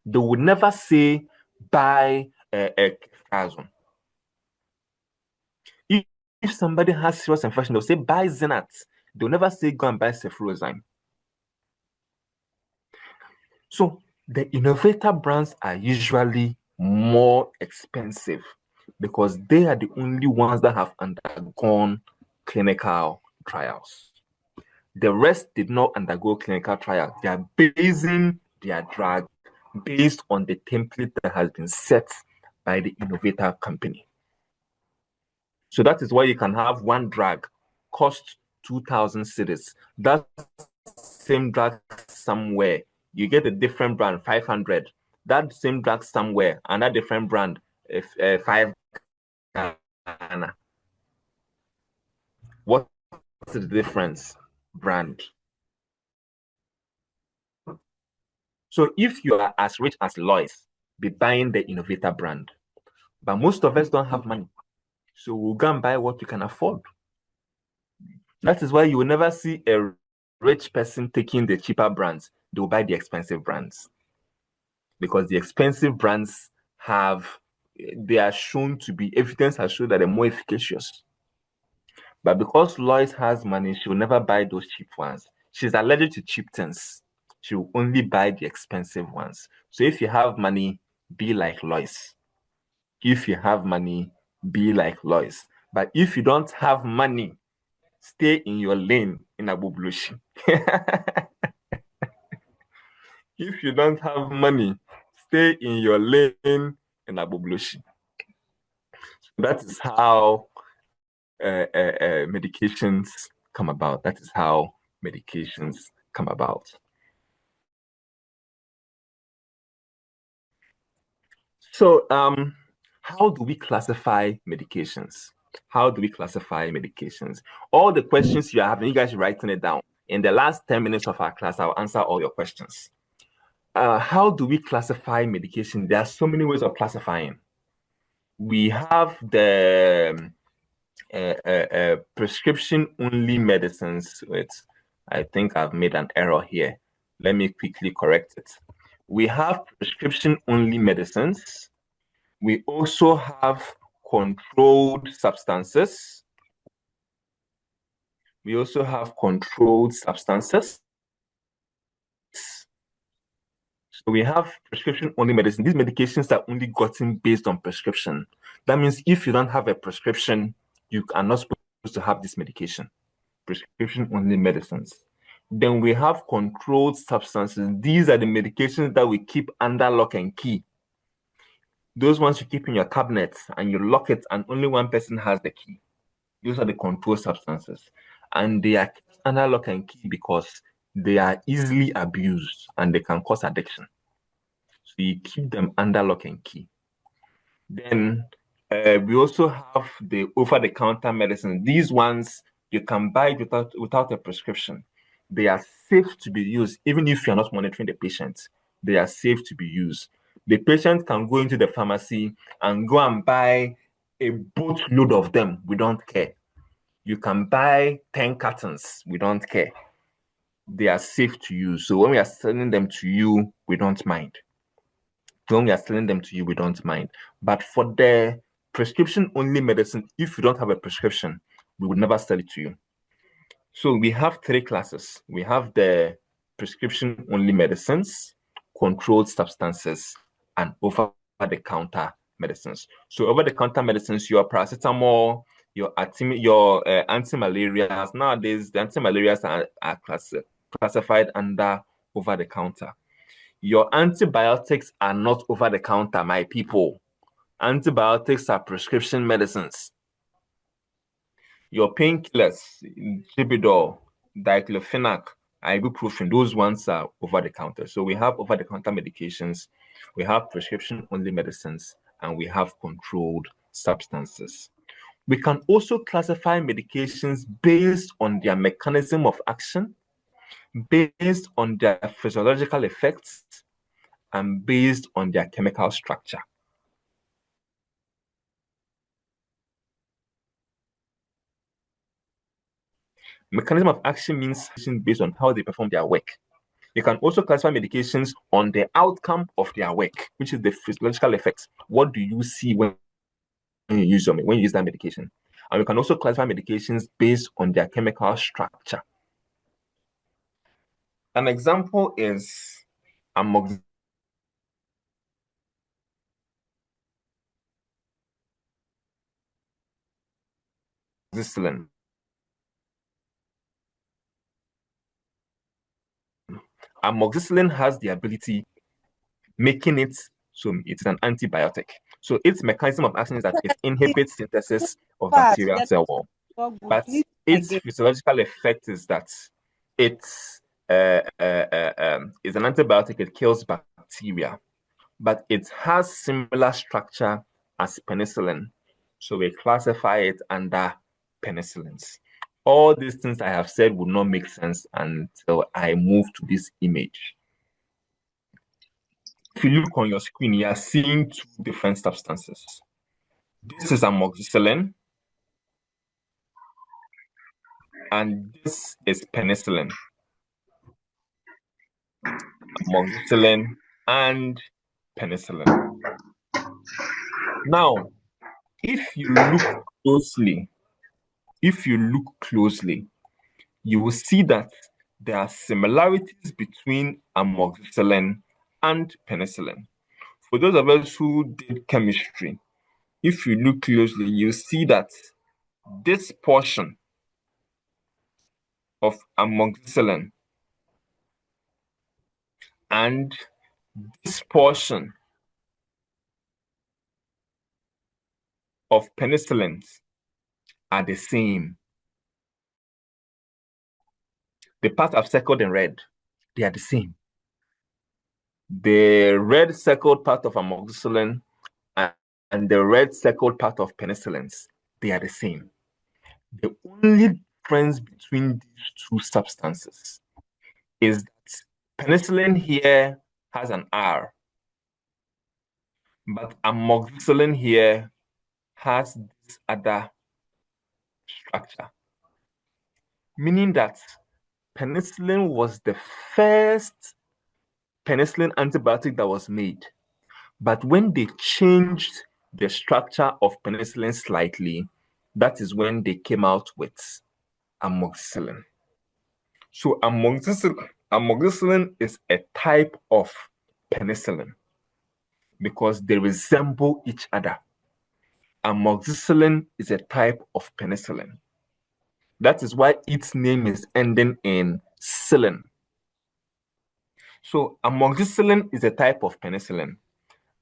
They would never say, buy Ceftriaxone. If somebody has serious infection, they'll say, buy Zinat. They'll never say, go and buy ceftriaxone. So the innovator brands are usually more expensive because they are the only ones that have undergone clinical trials. The rest did not undergo clinical trials. They are basing their drug based on the template that has been set by the innovator company. So that is why you can have one drug cost 2,000 cedis. That same drug somewhere, you get a different brand, 500. That same drug somewhere, another different brand, 5 Ghana. What's the difference? Brand. So if you are as rich as Lois, be buying the innovator brand. But most of us don't have money. So we'll go and buy what we can afford. That is why you will never see a rich person taking the cheaper brands. They will buy the expensive brands. Because the expensive brands they are shown to be, evidence has shown that they're more efficacious. But because Lois has money, she will never buy those cheap ones. She's allergic to cheap things. She will only buy the expensive ones. So if you have money, be like Lois. If you have money, be like Lois. But if you don't have money, stay in your lane in Abublushi. If you don't have money, stay in your lane in Abublushi. That is how medications come about. That is how medications come about. So, how do we classify medications? How do we classify medications? All the questions you are having, you guys are writing it down. In the last 10 minutes of our class, I'll answer all your questions. How do we classify medication? There are so many ways of classifying. We have the prescription-only medicines. I think I've made an error here. Let me quickly correct it. We have prescription-only medicines. We also have controlled substances. We also have controlled substances. So we have prescription-only medicine. These medications are only gotten based on prescription. That means if you don't have a prescription, you are not supposed to have this medication. Prescription-only medicines. Then we have controlled substances. These are the medications that we keep under lock and key. Those ones you keep in your cabinet and you lock it and only one person has the key. Those are the controlled substances. And they are kept under lock and key because they are easily abused and they can cause addiction. So you keep them under lock and key. Then we also have the over-the-counter medicine. These ones you can buy without a prescription. They are safe to be used, even if you're not monitoring the patient. They are safe to be used. The patient can go into the pharmacy and go and buy a boatload of them. We don't care. You can buy 10 cartons. We don't care. They are safe to use. So when we are selling them to you, we don't mind. When we are selling them to you, we don't mind. But for the prescription-only medicine, if you don't have a prescription, we would never sell it to you. So we have three classes. We have the prescription-only medicines, controlled substances, and over-the-counter medicines. So over-the-counter medicines, your paracetamol, your anti-malarials. Nowadays, the anti-malarials are classified under over-the-counter. Your antibiotics are not over-the-counter, my people. Antibiotics are prescription medicines. Your painkillers, Gibidol, diclofenac, ibuprofen, those ones are over-the-counter. So we have over-the-counter medications, we have prescription-only medicines, and we have controlled substances. We can also classify medications based on their mechanism of action, based on their physiological effects, and based on their chemical structure. Mechanism of action means based on how they perform their work. You can also classify medications on the outcome of their work, which is the physiological effects. What do you see when you use that medication? And we can also classify medications based on their chemical structure. An example is amoxicillin. Amoxicillin has the ability, making it so it's an antibiotic. So its mechanism of action is that it inhibits synthesis of bacterial cell wall. But its physiological effect is that it's an antibiotic. It kills bacteria, but it has similar structure as penicillin. So we classify it under penicillins. All these things I have said would not make sense until I move to this image. If you look on your screen, you are seeing two different substances. This is amoxicillin, and this is penicillin. Amoxicillin and penicillin. Now, if you look closely, you will see that there are similarities between amoxicillin and penicillin. For those of us who did chemistry, if you look closely, you see that this portion of amoxicillin and this portion of penicillins are the same. The parts I've circled in red, they are the same. The red circled part of amoxicillin and the red circled part of penicillins, they are the same. The only difference between these two substances is that penicillin here has an R, but amoxicillin here has this other structure, meaning that penicillin was the first penicillin antibiotic that was made. But when they changed the structure of penicillin slightly, that is when they came out with amoxicillin. So amoxicillin is a type of penicillin because they resemble each other. Amoxicillin is a type of penicillin. That is why its name is ending in cillin. So amoxicillin is a type of penicillin.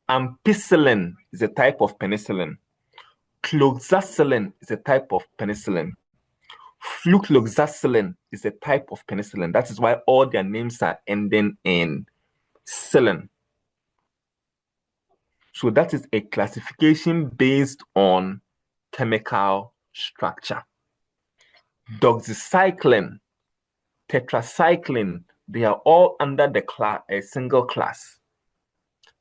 Ampicillin is a type of penicillin. Cloxacillin is a type of penicillin. Flucloxacillin is a type of penicillin. That is why all their names are ending in cillin. So that is a classification based on chemical structure. Doxycycline, tetracycline, they are all under a single class.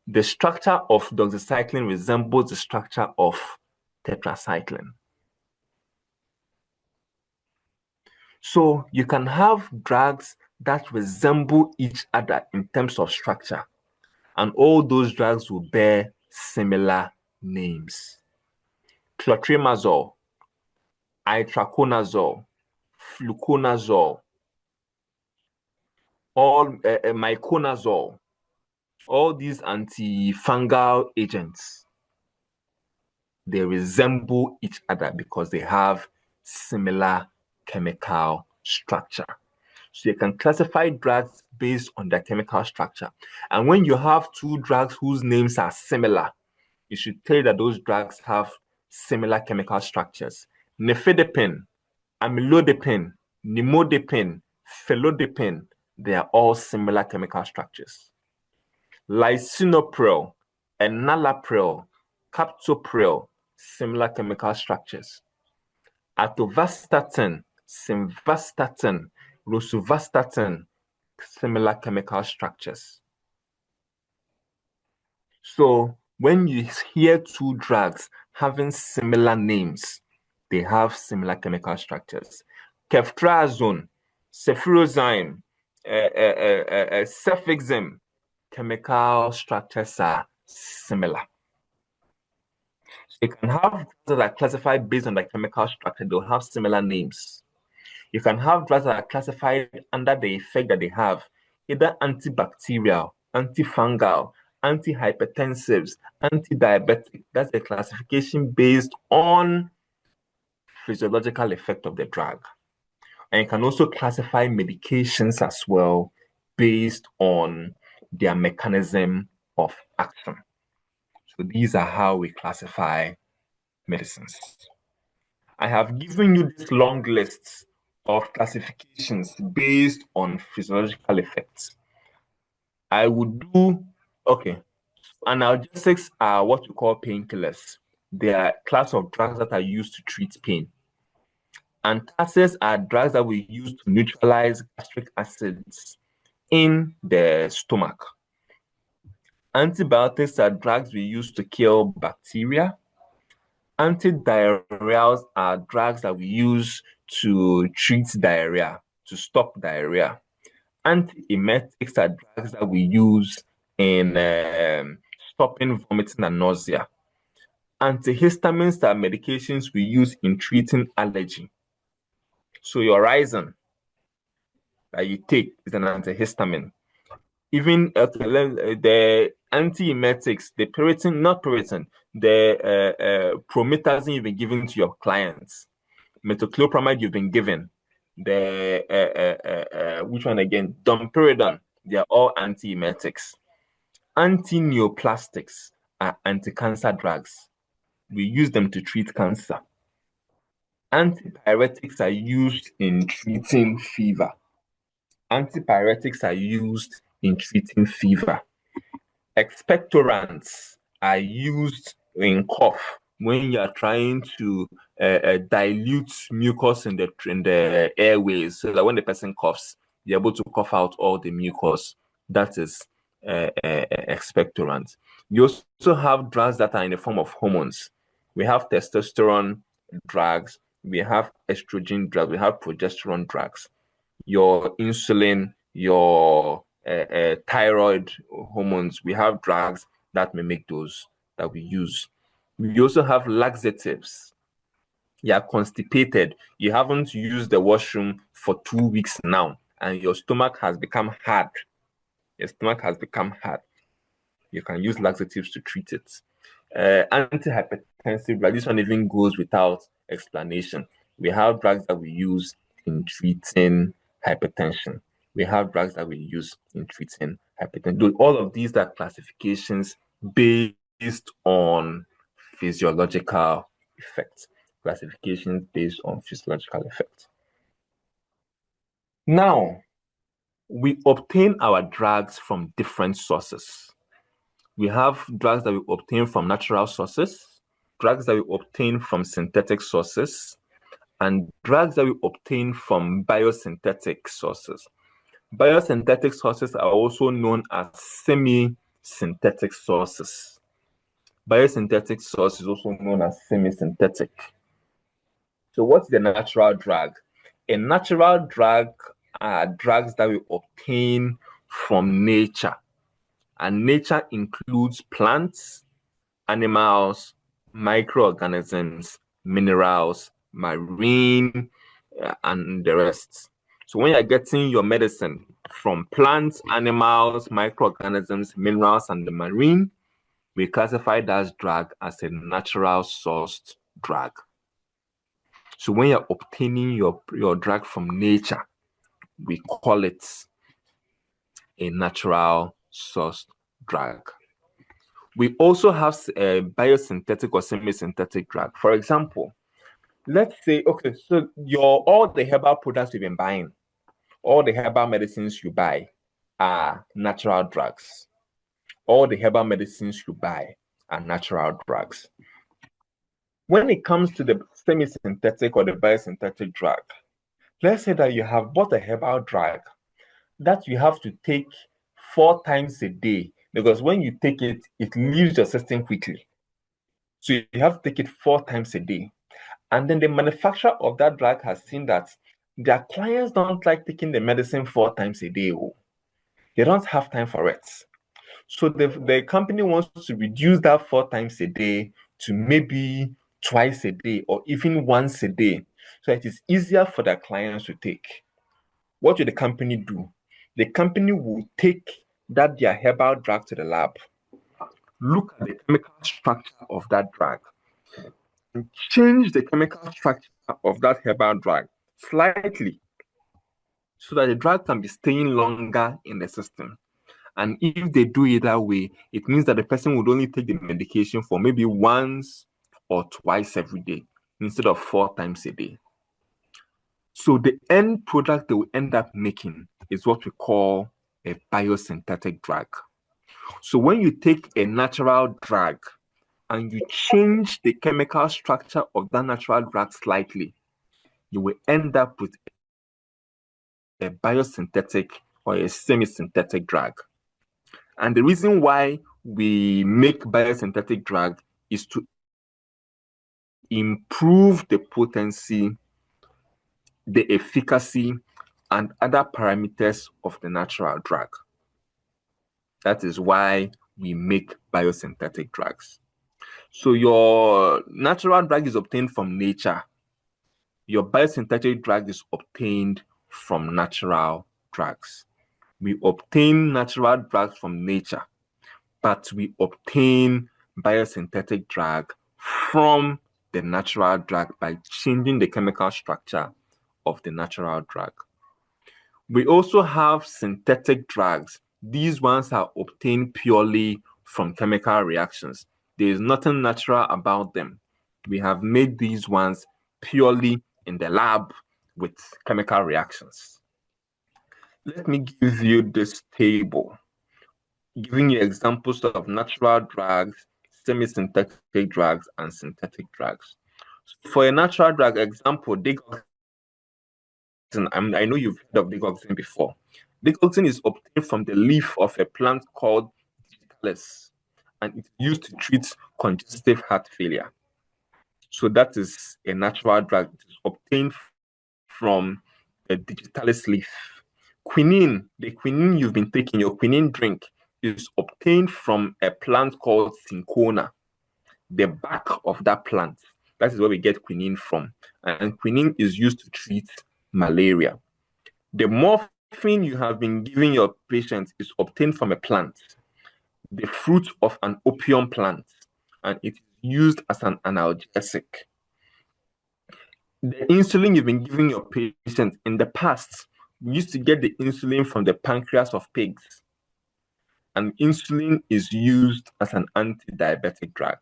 The structure of doxycycline resembles the structure of tetracycline. So you can have drugs that resemble each other in terms of structure, and all those drugs will bear similar names. Clotrimazole, itraconazole, fluconazole, all miconazole, all these antifungal agents, they resemble each other because they have similar chemical structure. So you can classify drugs based on their chemical structure. And when you have two drugs whose names are similar, you should tell you that those drugs have similar chemical structures. Nifedipine, amlodipine, nimodipine, felodipine, they are all similar chemical structures. Lisinopril, enalapril, captopril, similar chemical structures. Atorvastatin, simvastatin, rosuvastatin, similar chemical structures. So when you hear two drugs having similar names, they have similar chemical structures. Ceftriaxone, cefirozime, cefixime, chemical structures are similar. So you can have drugs that are classified based on the chemical structure, they'll have similar names. You can have drugs that are classified under the effect that they have, either antibacterial, antifungal, antihypertensives, antidiabetic. That's a classification based on physiological effect of the drug. And you can also classify medications as well based on their mechanism of action. So these are how we classify medicines. I have given you this long list of classifications based on physiological effects. I would do, okay, analgesics are what we call painkillers. They are a class of drugs that are used to treat pain. Antacids are drugs that we use to neutralize gastric acids in the stomach. Antibiotics are drugs we use to kill bacteria. Antidiarrheals are drugs that we use to treat diarrhea, to stop diarrhea. Antiemetics are drugs that we use in stopping vomiting and nausea. Antihistamines are medications we use in treating allergy. So your Rhizin that you take is an antihistamine. Even the antiemetics, the Piriton, not Piriton, the promethazine you've been giving to your clients, metoclopramide you've been given, the which one again? Domperidone. They are all antiemetics. Antineoplastics are anti-cancer drugs. We use them to treat cancer. Antipyretics are used in treating fever. Antipyretics are used in treating fever. Expectorants are used in cough when you are trying to dilute mucus in the airways, so that when the person coughs, you're able to cough out all the mucus. That is expectorant. You also have drugs that are in the form of hormones. We have testosterone drugs, we have estrogen drugs, we have progesterone drugs. Your insulin, your thyroid hormones, we have drugs that mimic those that we use. We also have laxatives. You are constipated, you haven't used the washroom for 2 weeks now, and your stomach has become hard. Your stomach has become hard. You can use laxatives to treat it. Antihypertensive drug, this one even goes without explanation. We have drugs that we use in treating hypertension. We have drugs that we use in treating hypertension. All of these are classifications based on physiological effects. Classifications based on physiological effects. Now, we obtain our drugs from different sources. We have drugs that we obtain from natural sources, drugs that we obtain from synthetic sources, and drugs that we obtain from biosynthetic sources. Biosynthetic sources are also known as semi-synthetic sources. Biosynthetic source is also known as semi-synthetic. So what's the natural drug? A natural drug are drugs that we obtain from nature. And nature includes plants, animals, microorganisms, minerals, marine, and the rest. So when you're getting your medicine from plants, animals, microorganisms, minerals, and the marine, we classify that drug as a natural sourced drug. So when you're obtaining your drug from nature, we call it a natural sourced drug. We also have a biosynthetic or semi-synthetic drug. For example, let's say, okay, so all the herbal products you've been buying, all the herbal medicines you buy are natural drugs. All the herbal medicines you buy are natural drugs. When it comes to the semi-synthetic or the biosynthetic drug, let's say that you have bought a herbal drug that you have to take 4 times a day, because when you take it, it leaves your system quickly. So you have to take it 4 times a day. And then the manufacturer of that drug has seen that their clients don't like taking the medicine 4 times a day. They don't have time for it. So the company wants to reduce that 4 times a day to maybe twice a day or even once a day, so it is easier for their clients to take. What will the company do? The company will take their herbal drug to the lab, look at the chemical structure of that drug, and change the chemical structure of that herbal drug slightly so that the drug can be staying longer in the system. And if they do it that way, it means that the person would only take the medication for maybe once or twice every day instead of 4 times a day. So the end product they will end up making is what we call a biosynthetic drug. So when you take a natural drug and you change the chemical structure of that natural drug slightly, you will end up with a biosynthetic or a semi-synthetic drug. And the reason why we make biosynthetic drug is to improve the potency, the efficacy, and other parameters of the natural drug. That is why we make biosynthetic drugs. So your natural drug is obtained from nature. Your biosynthetic drug is obtained from natural drugs. We obtain natural drugs from nature, but we obtain biosynthetic drug from the natural drug by changing the chemical structure of the natural drug. We also have synthetic drugs. These ones are obtained purely from chemical reactions. There is nothing natural about them. We have made these ones purely in the lab with chemical reactions. Let me give you this table, giving you examples of natural drugs, semi-synthetic drugs, and synthetic drugs. So for a natural drug example, digoxin. I know you've heard of digoxin before. Digoxin is obtained from the leaf of a plant called digitalis, and it's used to treat congestive heart failure. So that is a natural drug. It is obtained from a digitalis leaf. Quinine, the quinine you've been taking, your quinine drink, is obtained from a plant called cinchona, the back of that plant. That is where we get quinine from. And quinine is used to treat malaria. The morphine you have been giving your patient is obtained from a plant, the fruit of an opium plant, and it is used as an analgesic. The insulin you've been giving your patient, in the past, we used to get the insulin from the pancreas of pigs, and insulin is used as an anti-diabetic drug.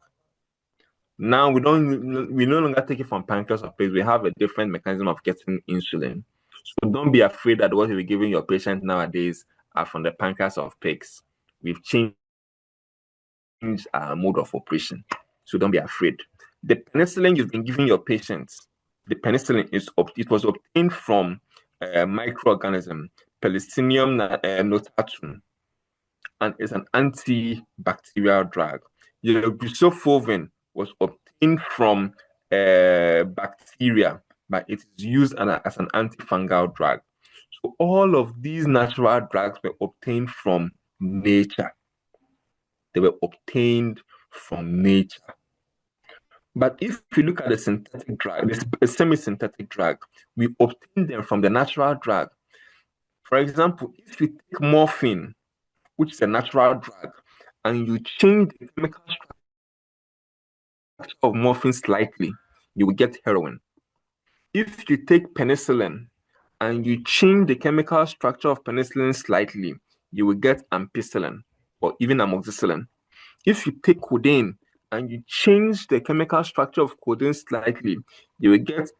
Now we no longer take it from pancreas of pigs. We have a different mechanism of getting insulin. So don't be afraid that what you're giving your patient nowadays are from the pancreas of pigs. We've changed our mode of operation. So don't be afraid. The penicillin you've been giving your patients, the penicillin it was obtained from a microorganism, Penicillium notatum, and is an antibacterial drug. Your busulfovin was obtained from bacteria, but it is used as an antifungal drug. So all of these natural drugs were obtained from nature. They were obtained from nature. But if you look at the synthetic drug, the semi-synthetic drug, we obtain them from the natural drug. For example, if you take morphine, which is a natural drug, and you change the chemical structure of morphine slightly, you will get heroin. If you take penicillin and you change the chemical structure of penicillin slightly, you will get ampicillin or even amoxicillin. If you take codeine and you change the chemical structure of codeine slightly, you will get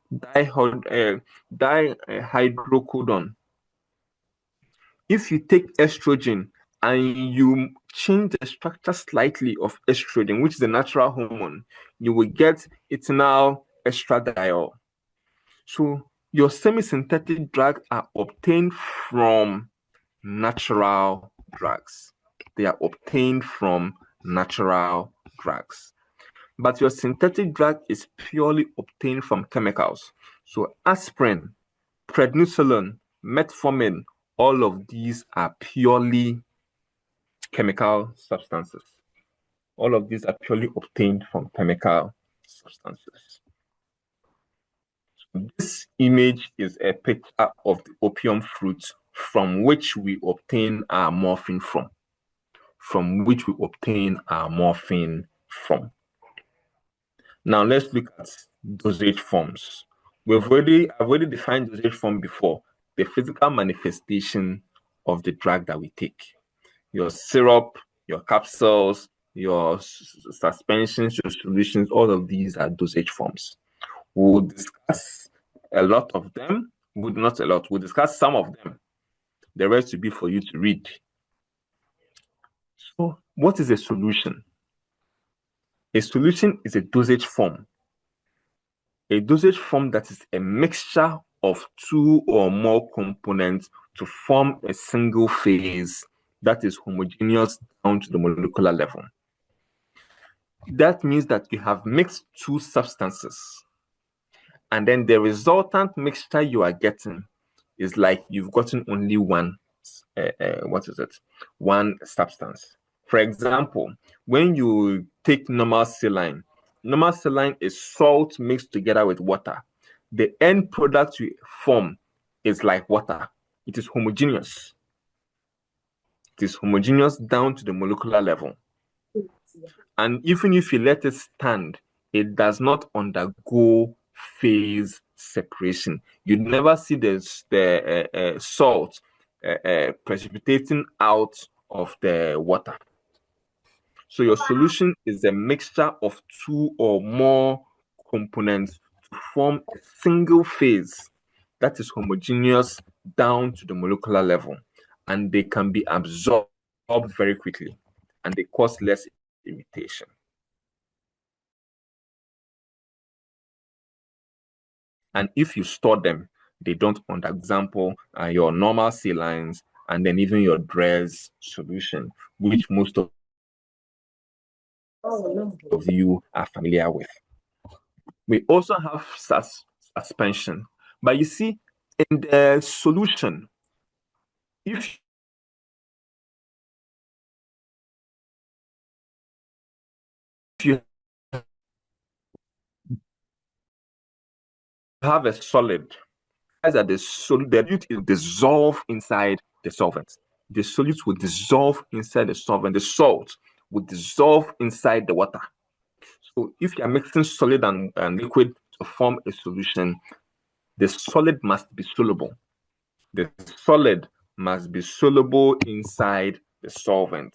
dihydrocodone. If you take estrogen and you change the structure slightly of estrogen, which is a natural hormone, you will get ethinyl estradiol. So your semi-synthetic drugs are obtained from natural drugs. They are obtained from natural drugs. But your synthetic drug is purely obtained from chemicals. So aspirin, prednisolone, metformin, all of these are purely chemical substances. All of these are purely obtained from chemical substances. This image is a picture of the opium fruit from which we obtain our morphine from. Now let's look at dosage forms. I've already defined dosage form before, the physical manifestation of the drug that we take. Your syrup, your capsules, your suspensions, your solutions, all of these are dosage forms. We'll discuss a lot of them, but not a lot. We'll discuss some of them. The rest will be for you to read. So, what is a solution? A solution is a dosage form. A dosage form that is a mixture of two or more components to form a single phase that is homogeneous down to the molecular level. That means that you have mixed two substances, and then the resultant mixture you are getting is like you've gotten only one substance. For example, when you take normal saline is salt mixed together with water. The end product you form is like water. It is homogeneous. It is homogeneous down to the molecular level. And even if you let it stand, it does not undergo phase separation. You never see the salt precipitating out of the water. So your solution is a mixture of two or more components to form a single phase that is homogeneous down to the molecular level, and they can be absorbed very quickly, and they cause less irritation. And if you store them, they don't undergo, example, your normal salines and then even your DRES solution, which most of you are familiar with. We also have suspension. But you see, in the solution, if you have a solid, that the solute will dissolve inside the solvent. The solute will dissolve inside the solvent. The salt will dissolve inside the water. So if you are mixing solid and liquid to form a solution, the solid must be soluble. The solid must be soluble inside the solvent.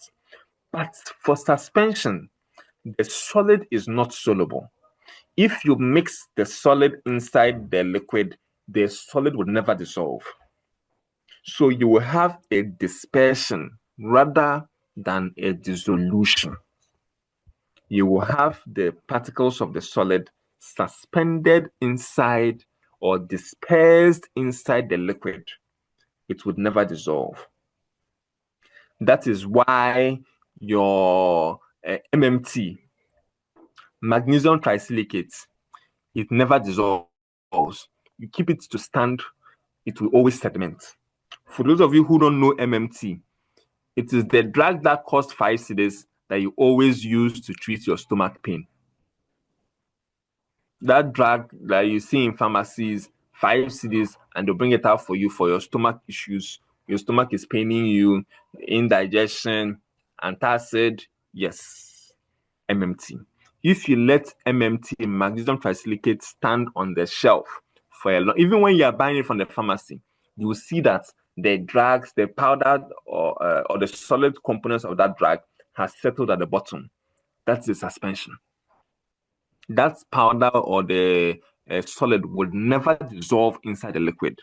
But for suspension, the solid is not soluble. If you mix the solid inside the liquid, the solid would never dissolve. So you will have a dispersion rather than a dissolution. You will have the particles of the solid suspended inside or dispersed inside the liquid. It would never dissolve. That is why your MMT, magnesium trisilicate, it never dissolves. You keep it to stand, it will always sediment. For those of you who don't know MMT, it is the drug that costs 5 cedis that you always use to treat your stomach pain. That drug that you see in pharmacies, 5 cedis, and they'll bring it out for you for your stomach issues. Your stomach is paining you, indigestion, antacid. Yes, MMT. If you let MMT, magnesium trisilicate, stand on the shelf for a long, even when you are buying it from the pharmacy, you will see that the drugs, the powder or the solid components of that drug has settled at the bottom. That's the suspension. That powder or the solid would never dissolve inside the liquid.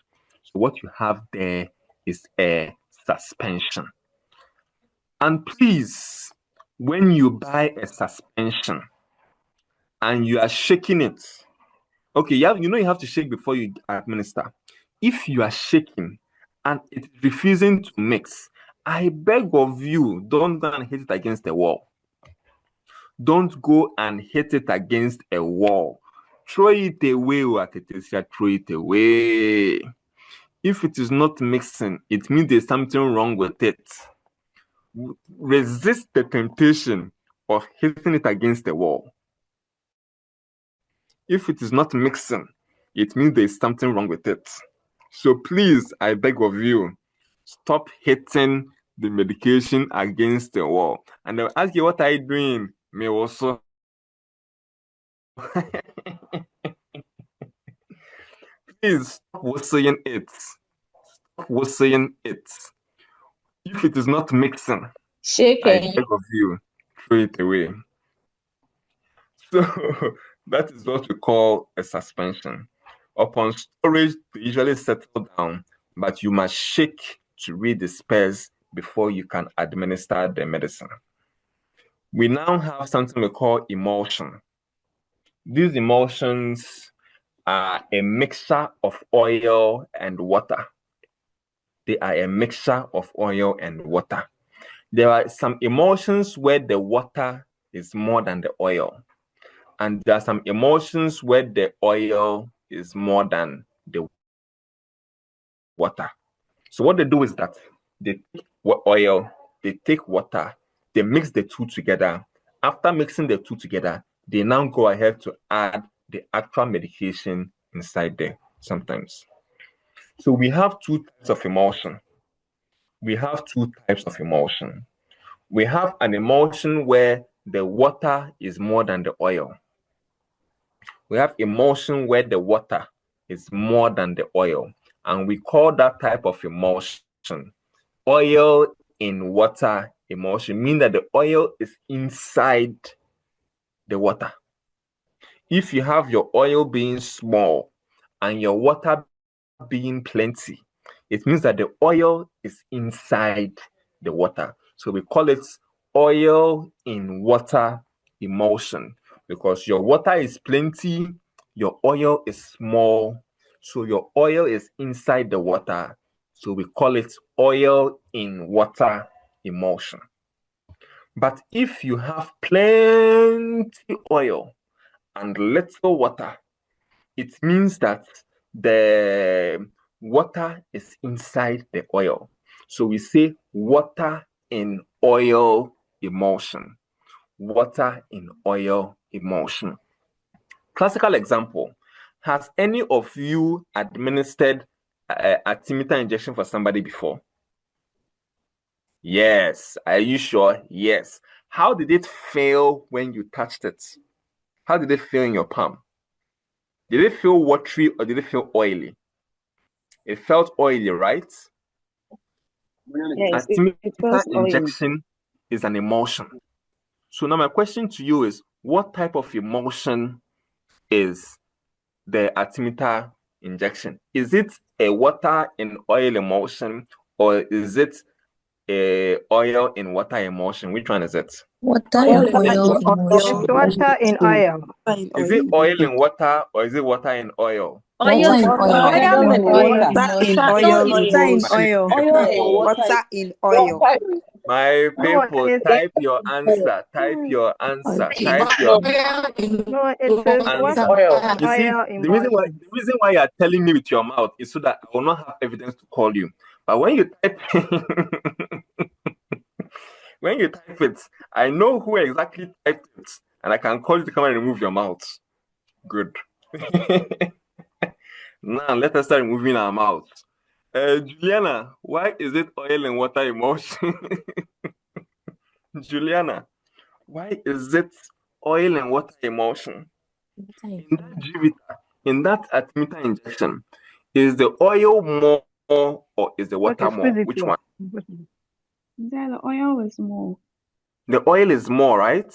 So what you have there is a suspension. And please, when you buy a suspension and you are shaking it, okay, you have to shake before you administer. If you are shaking and it's refusing to mix, I beg of you, don't go and hit it against the wall. Don't go and hit it against a wall. Throw it away, Waketesia, throw it away. If it is not mixing, it means there's something wrong with it. Resist the temptation of hitting it against the wall. If it is not mixing, it means there's something wrong with it. So please, I beg of you, stop hitting the medication against the wall. And they'll ask you, what are you doing? Me also. Please stop whistling it. Stop whistling it. If it is not mixing, I beg of you, throw it away. So that is what we call a suspension. Upon storage, they usually settle down, but you must shake to redisperse before you can administer the medicine. We now have something we call emulsion. These emulsions are a mixture of oil and water. They are a mixture of oil and water. There are some emulsions where the water is more than the oil. And there are some emulsions where the oil is more than the water. So what they do is that they take oil, they take water, they mix the two together. After mixing the two together, they now go ahead to add the actual medication inside there sometimes. So we have two types of emulsion. We have an emulsion where the water is more than the oil. We have emulsion where the water is more than the oil, and we call that type of emulsion oil in water emulsion, meaning that the oil is inside the water. If you have your oil being small and your water being plenty, it means that the oil is inside the water. So we call it oil in water emulsion, because your water is plenty, your oil is small, so your oil is inside the water. So we call it oil in water emulsion. But if you have plenty oil and little water, it means that the water is inside the oil. So we say water in oil emulsion. Water in oil emulsion. Classical example. Has any of you administered a artemether injection for somebody before? Yes. Are you sure? Yes. How did it feel when you touched it? How did it feel in your palm? Did it feel watery or did it feel oily? It felt oily, right? Yes, it Artemether feels oily. injection is an emulsion. So now my question to you is, what type of emulsion is the artemether injection? Is it a water in oil emulsion, or is it a oil in water emulsion? Which one is it? Water Oil in in oil water. emulsion. It's water in oil. Is it oil in water or is it water in oil? Water in oil. Oil in water. In oil. Water in oil. Water in oil. My people, it's- type your answer. Type your answer. Type your No, it says answer. what? You see, Oil in the reason why you are telling me with your mouth is so that I will not have evidence to call you. But when you type when you type it, I know who exactly typed it, and I can call you to come and remove your mouth. Good. Now let us start removing our mouth. Juliana, why is it oil and water emulsion? Juliana, why is it oil and water emulsion? In that artemether injection, is the oil more or is the water more? Which one? The oil is more. The oil is more, right?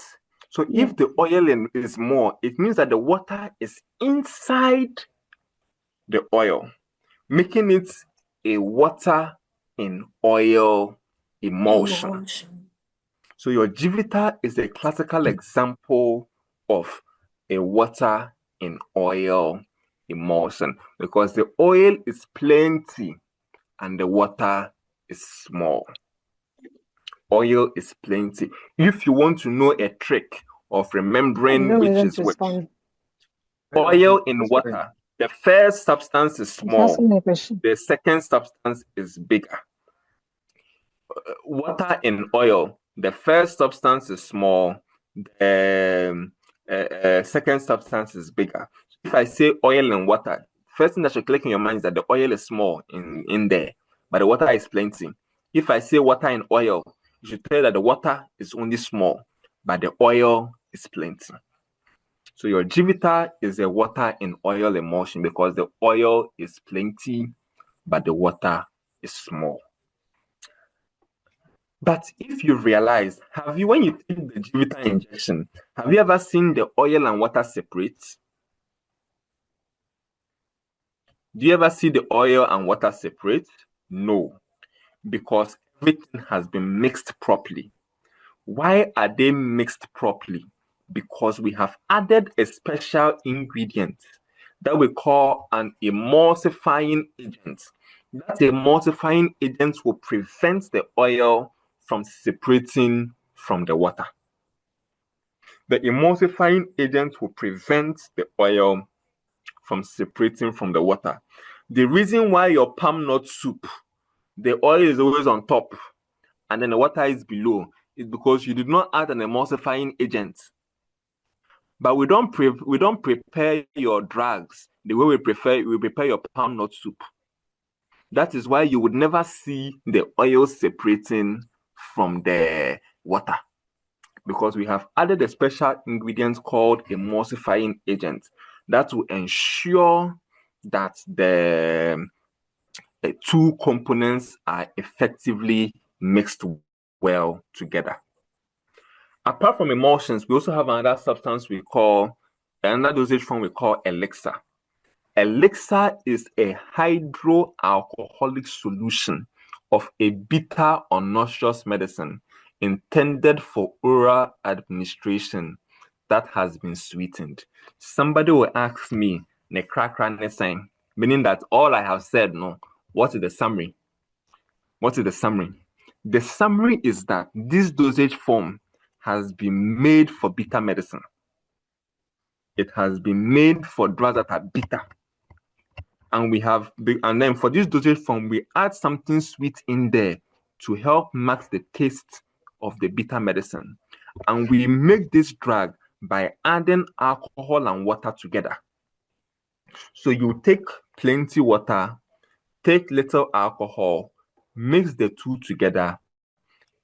So if the oil is more, it means that the water is inside the oil, making it a water in oil emulsion. So your Jivita is a classical example of a water in oil emulsion, because the oil is plenty and the water is small. Oil is plenty. If you want to know a trick of remembering which is which, oil in water, the first substance is small, the second substance is bigger. Water in oil, the first substance is small, the second substance is bigger. If I say oil and water, first thing that should click in your mind is that the oil is small in there, but the water is plenty. If I say water and oil, you should tell that the water is only small, but the oil is plenty. So your Jivita is a water in oil emulsion because the oil is plenty, but the water is small. But if you realize, when you take the Jivita injection, have you ever seen the oil and water separate? Do you ever see the oil and water separate? No, because everything has been mixed properly. Why are they mixed properly? Because we have added a special ingredient that we call an emulsifying agent. That emulsifying agent will prevent the oil from separating from the water. The emulsifying agent will prevent the oil from separating from the water. The reason why your palm nut soup, the oil is always on top and then the water is below, is because you did not add an emulsifying agent. But we don't prepare your drugs the way we prepare your palm nut soup. That is why you would never see the oil separating from the water, because we have added a special ingredient called emulsifying agent that will ensure that the two components are effectively mixed well together. Apart from emulsions, we also have another dosage form we call elixir. Elixir is a hydroalcoholic solution of a bitter or nauseous medicine intended for oral administration that has been sweetened. Somebody will ask me, meaning that all I have said, no, what is the summary? What is the summary? The summary is that this dosage form has been made for bitter medicine. It has been made for drugs that are bitter. And then for this dosage form, we add something sweet in there to help match the taste of the bitter medicine. And we make this drug by adding alcohol and water together. So you take plenty water, take little alcohol, mix the two together,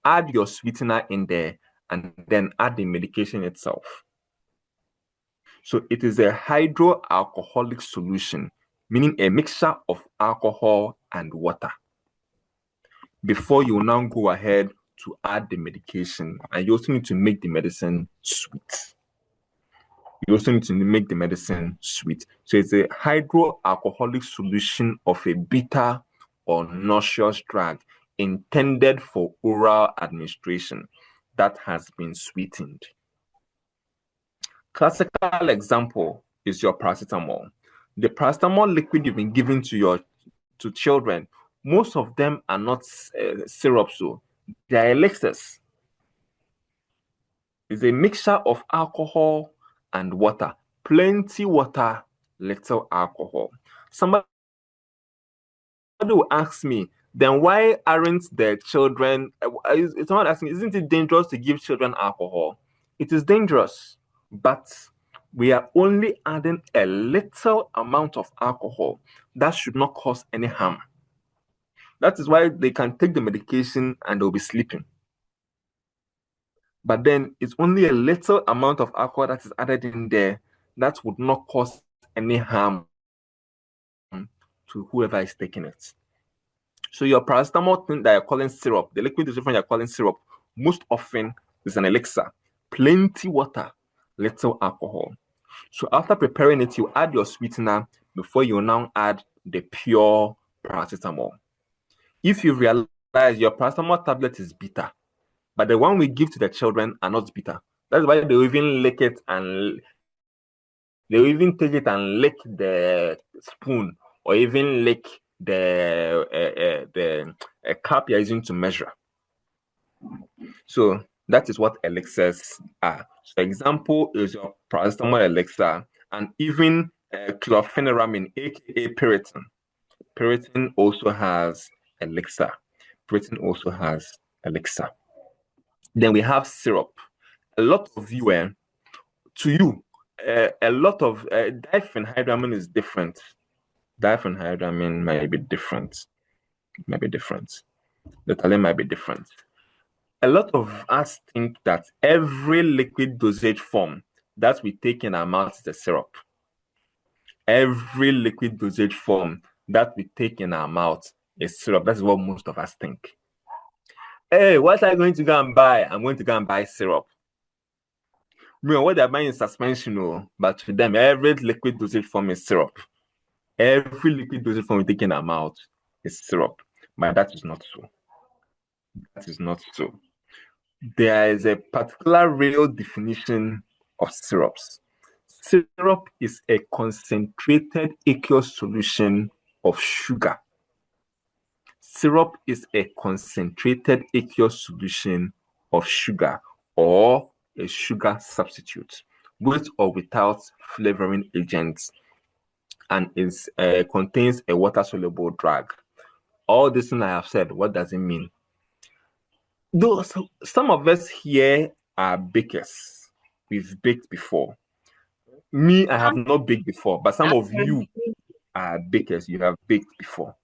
add your sweetener in there, and then add the medication itself. So it is a hydroalcoholic solution, meaning a mixture of alcohol and water, before you now go ahead to add the medication. And you also need to make the medicine sweet. So it's a hydroalcoholic solution of a bitter or nauseous drug intended for oral administration that has been sweetened. Classical example is your paracetamol. The paracetamol liquid you've been giving to children, most of them are not syrups, so they are elixirs. It's a mixture of alcohol and water. Plenty water, little alcohol. Somebody will ask me, then why aren't the children, someone asking, isn't it dangerous to give children alcohol? It is dangerous, but we are only adding a little amount of alcohol that should not cause any harm. That is why they can take the medication and they'll be sleeping. But then it's only a little amount of alcohol that is added in there that would not cause any harm to whoever is taking it. So your paracetamol thing that you're calling syrup, the liquid dosage form you're calling syrup, most often is an elixir. Plenty water, little alcohol. So after preparing it, you add your sweetener before you now add the pure paracetamol. If you realize your paracetamol tablet is bitter, but the one we give to the children are not bitter, that's why they even lick it and they even take it and lick the spoon or even lick the cup you're using to measure. So that is what elixirs are. So example is your paracetamol elixir, and even chlorpheniramine, aka Piriton. Piriton also has elixir. Then we have syrup. A lot of you, a lot of diphenhydramine is different. Diphenhydramine might be different. The talent might be different. A lot of us think that every liquid dosage form that we take in our mouth is a syrup. Every liquid dosage form that we take in our mouth is syrup. That's what most of us think. Hey, what are you going to go and buy? I'm going to go and buy syrup. What they're buying is suspension, but to them, every liquid dosage form is syrup. Every liquid dosage form we take in our mouth is syrup. But that is not so. There is a particular real definition of syrups. Syrup is a concentrated aqueous solution of sugar. Syrup is a concentrated aqueous solution of sugar or a sugar substitute, with or without flavoring agents, and contains a water-soluble drug. All this thing I have said, what does it mean? Though some of us here are bakers. We've baked before. Me, I have not baked before, but some of you are bakers. You have baked before.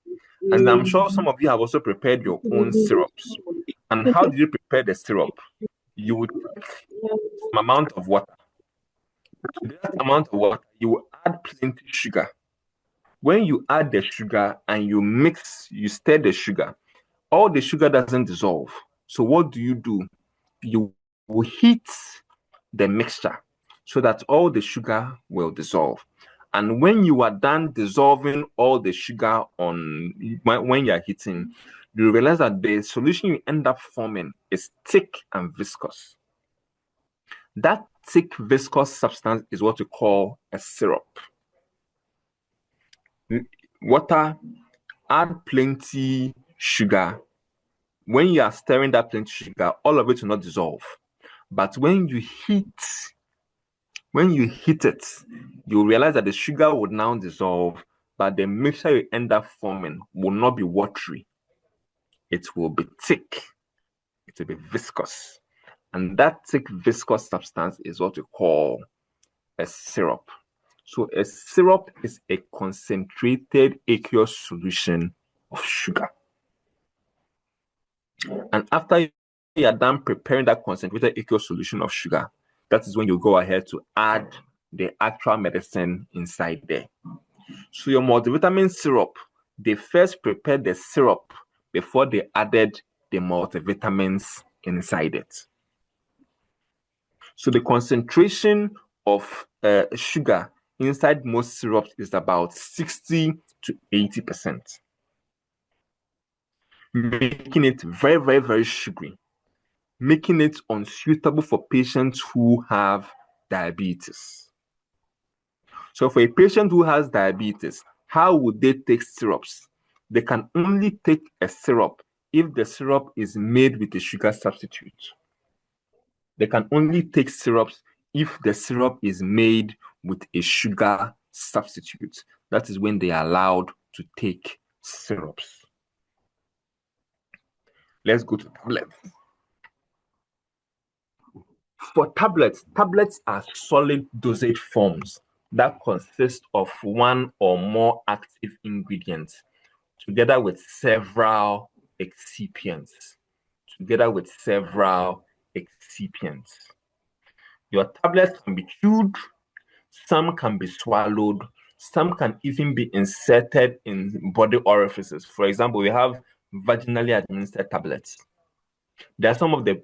And I'm sure some of you have also prepared your own syrups. And how do you prepare the syrup? You would take some amount of water. To that amount of water, you will add plenty sugar. When you add the sugar and you mix, you stir the sugar, all the sugar doesn't dissolve. So what do? You will heat the mixture so that all the sugar will dissolve. And when you are done dissolving all the sugar when you're heating, you realize that the solution you end up forming is thick and viscous. That thick viscous substance is what we call a syrup. Water, add plenty sugar. When you are stirring that plenty sugar, all of it will not dissolve. But when you heat it, you realize that the sugar would now dissolve, but the mixture you end up forming will not be watery. It will be thick. It will be viscous. And that thick viscous substance is what we call a syrup. So a syrup is a concentrated aqueous solution of sugar. And after you are done preparing that concentrated aqueous solution of sugar, that is when you go ahead to add the actual medicine inside there. So your multivitamin syrup, they first prepared the syrup before they added the multivitamins inside it. So the concentration of sugar inside most syrups is about 60 to 80%, making it very, very, very sugary, making it unsuitable for patients who have diabetes. So for a patient who has diabetes, how would they take syrups? They can only take a syrup if the syrup is made with a sugar substitute. They can only take syrups if the syrup is made with a sugar substitute. That is when they are allowed to take syrups. Let's go to tablets. For tablets are solid dosage forms that consist of one or more active ingredients together with several excipients. Your tablets can be chewed, some can be swallowed, some can even be inserted in body orifices. For example, we have vaginally administered tablets. There are some of the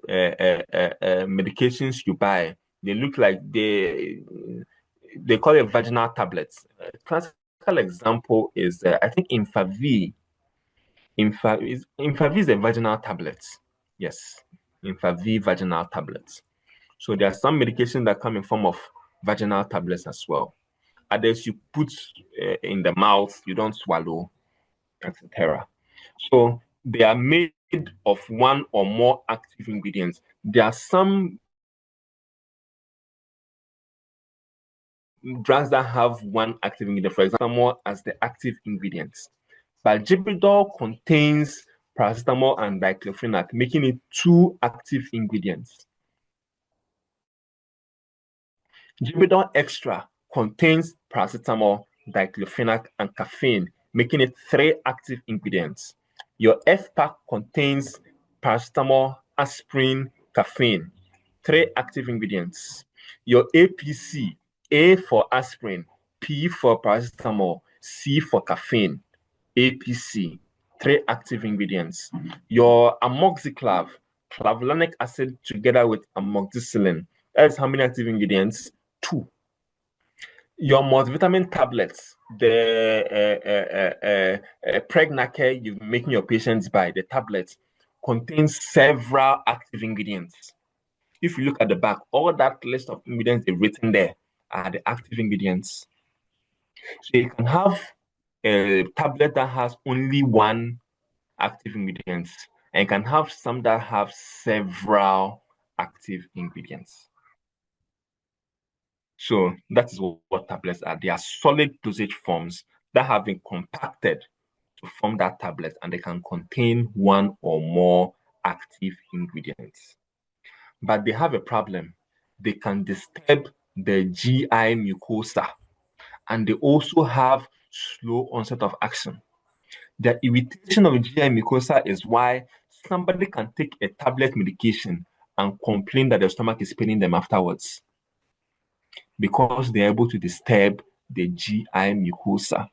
medications you buy. They look like they call it vaginal tablets. A classical example is I think Infavi. Infavi is a vaginal tablet. Yes, Infavi vaginal tablets. So there are some medications that come in form of vaginal tablets as well. Others you put in the mouth, you don't swallow, etc. So they are made of one or more active ingredients. There are some drugs that have one active ingredient, for example, as the active ingredients. But Gibridol contains paracetamol and diclofenac, making it two active ingredients. Gibridol extra contains paracetamol, diclofenac, and caffeine, making it three active ingredients. Your F-pack contains paracetamol, aspirin, caffeine, three active ingredients. Your APC, A for aspirin, P for paracetamol, C for caffeine, APC, three active ingredients. Your amoxiclav, clavulanic acid together with amoxicillin, that is how many active ingredients? 2. Your multivitamin tablets, the Pregnacare you're making your patients buy, the tablets, contains several active ingredients. If you look at the back, all that list of ingredients they've written there are the active ingredients. So you can have a tablet that has only one active ingredient, and you can have some that have several active ingredients. So that is what tablets are. They are solid dosage forms that have been compacted to form that tablet, and they can contain one or more active ingredients. But they have a problem. They can disturb the GI mucosa, and they also have slow onset of action. The irritation of GI mucosa is why somebody can take a tablet medication and complain that their stomach is paining them afterwards, because they're able to disturb the GI mucosa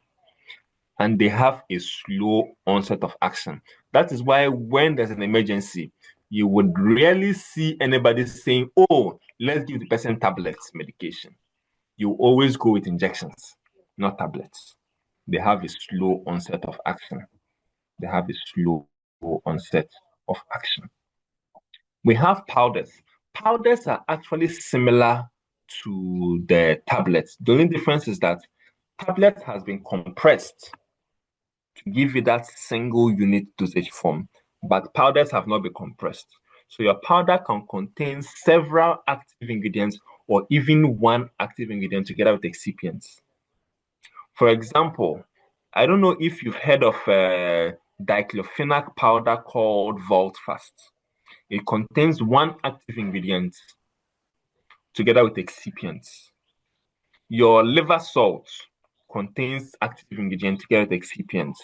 and they have a slow onset of action. That is why when there's an emergency, you would rarely see anybody saying, oh, let's give the person tablets medication. You always go with injections, not tablets. They have a slow onset of action. They have a slow onset of action. We have powders. Powders are actually similar to the tablets. The only difference is that tablet has been compressed to give you that single unit dosage form, but powders have not been compressed. So your powder can contain several active ingredients or even one active ingredient together with excipients. For example, I don't know if you've heard of diclofenac powder called Voltfast. It contains one active ingredient together with excipients. Your liver salt contains active ingredient together with excipients.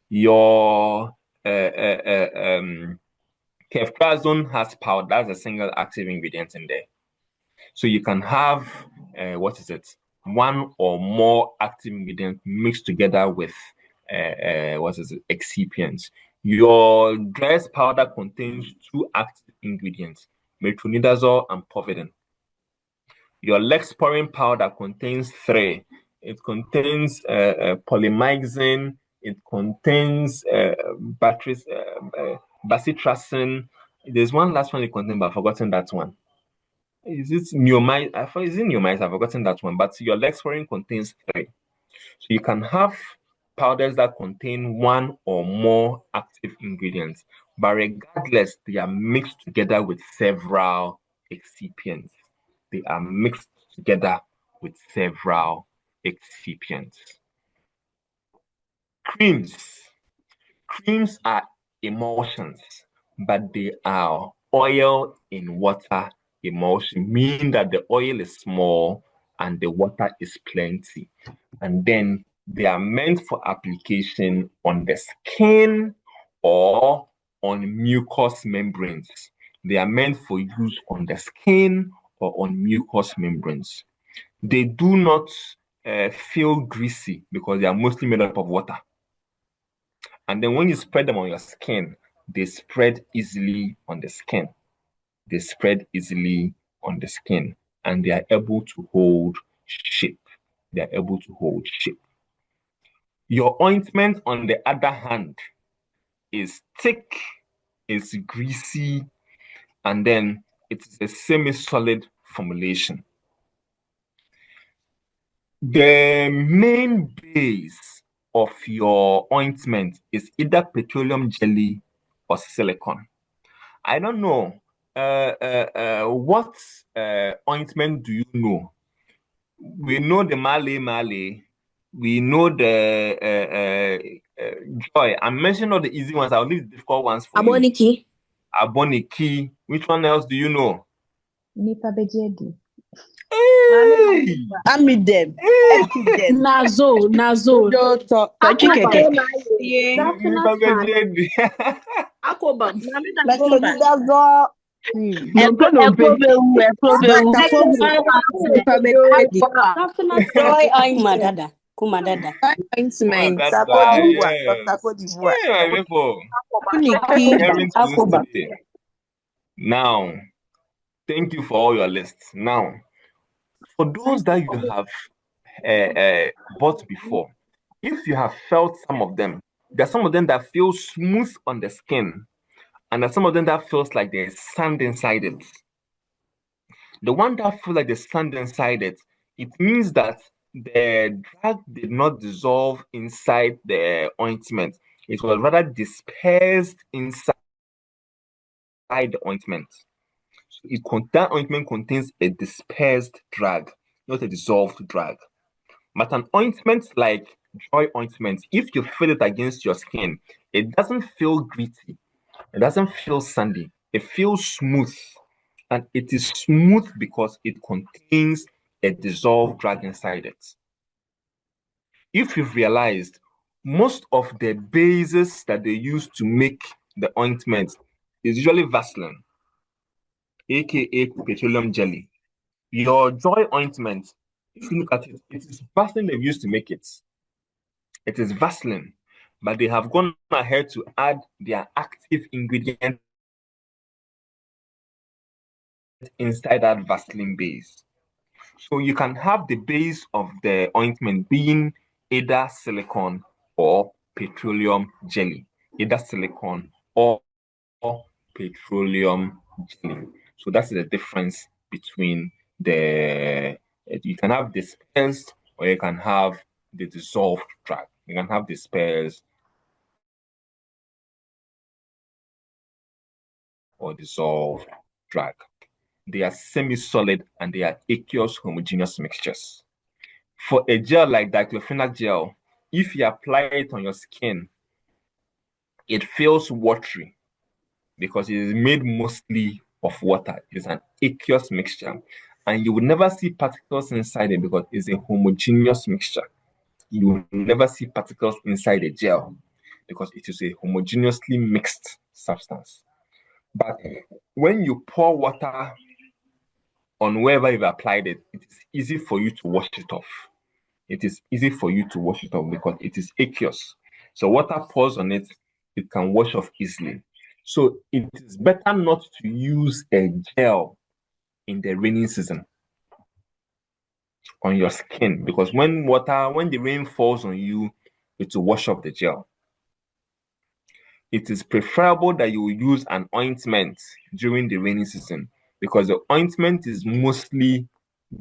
Your ceftriaxone has powder. That's a single active ingredient in there. So you can have one or more active ingredients mixed together with excipients. Your dress powder contains two active ingredients, metronidazole and povidone. Your Lexporin powder contains three. It contains polymyxin. It contains bacitracin. There's one last one it contains, but I've forgotten that one. Is it neomycin? Is it neomycin? I've forgotten that one. But your Lexporin contains three. So you can have powders that contain one or more active ingredients, but regardless, they are mixed together with several excipients. They are mixed together with several excipients. Creams. Creams are emulsions, but they are oil in water emulsion, meaning that the oil is small and the water is plenty. And then they are meant for application on the skin or on mucous membranes. They are meant for use on the skin or on mucous membranes. They do not feel greasy because they are mostly made up of water. And then when you spread them on your skin, they spread easily on the skin. They spread easily on the skin, and they are able to hold shape. They are able to hold shape. Your ointment, on the other hand, is thick, is greasy, and then it's a semi-solid formulation. The main base of your ointment is either petroleum jelly or silicone. I don't know. What ointment do you know? We know the Male. We know the Joy. I'm mentioning all the easy ones. I'll leave the difficult ones for you. Aboniki. Aboniki. Which one else do you know? Nipa Bejedi. Hey! Amidem. Hey! Nazo. Nipa Bejedi. Akobam. Metronidazole cream. Joy ointment. Kumadada. Ointment. That's Dr. why, Cote d'Ivoire. yes. Dr. Cote d'Ivoire. Hey, my people. Uniki. Sharing tools today. Now, thank you for all your lists. Now, for those that you have bought before, if you have felt some of them, there are some of them that feel smooth on the skin, and there are some of them that feels like there's sand inside it. The one that feels like there's sand inside it, it means that the drug did not dissolve inside the ointment. It was rather dispersed inside the ointment. So that ointment contains a dispersed drug, not a dissolved drug. But an ointment like Joy ointment, if you feel it against your skin, it doesn't feel gritty. It doesn't feel sandy. It feels smooth. And it is smooth because it contains a dissolved drug inside it. If you've realized, most of the bases that they use to make the ointment is usually Vaseline, aka petroleum jelly. Your Joy ointment, if you look at it, it is Vaseline they've used to make it. It is Vaseline, but they have gone ahead to add their active ingredient inside that Vaseline base. So you can have the base of the ointment being either silicone or petroleum jelly, either silicone or petroleum jelly. So that's the difference between the, you can have the spares or you can have the dissolved drug. You can have the spares or dissolved drug. They are semi-solid and they are aqueous homogeneous mixtures. For a gel like diclofenac gel, if you apply it on your skin, it feels watery because it is made mostly of water. It's an aqueous mixture. And you will never see particles inside it because it's a homogeneous mixture. You will never see particles inside a gel because it is a homogeneously mixed substance. But when you pour water on wherever you've applied it, it is easy for you to wash it off. It is easy for you to wash it off because it is aqueous. So water pours on it, it can wash off easily. So it is better not to use a gel in the rainy season on your skin because when the rain falls on you, it will wash off the gel. It is preferable that you use an ointment during the rainy season because the ointment is mostly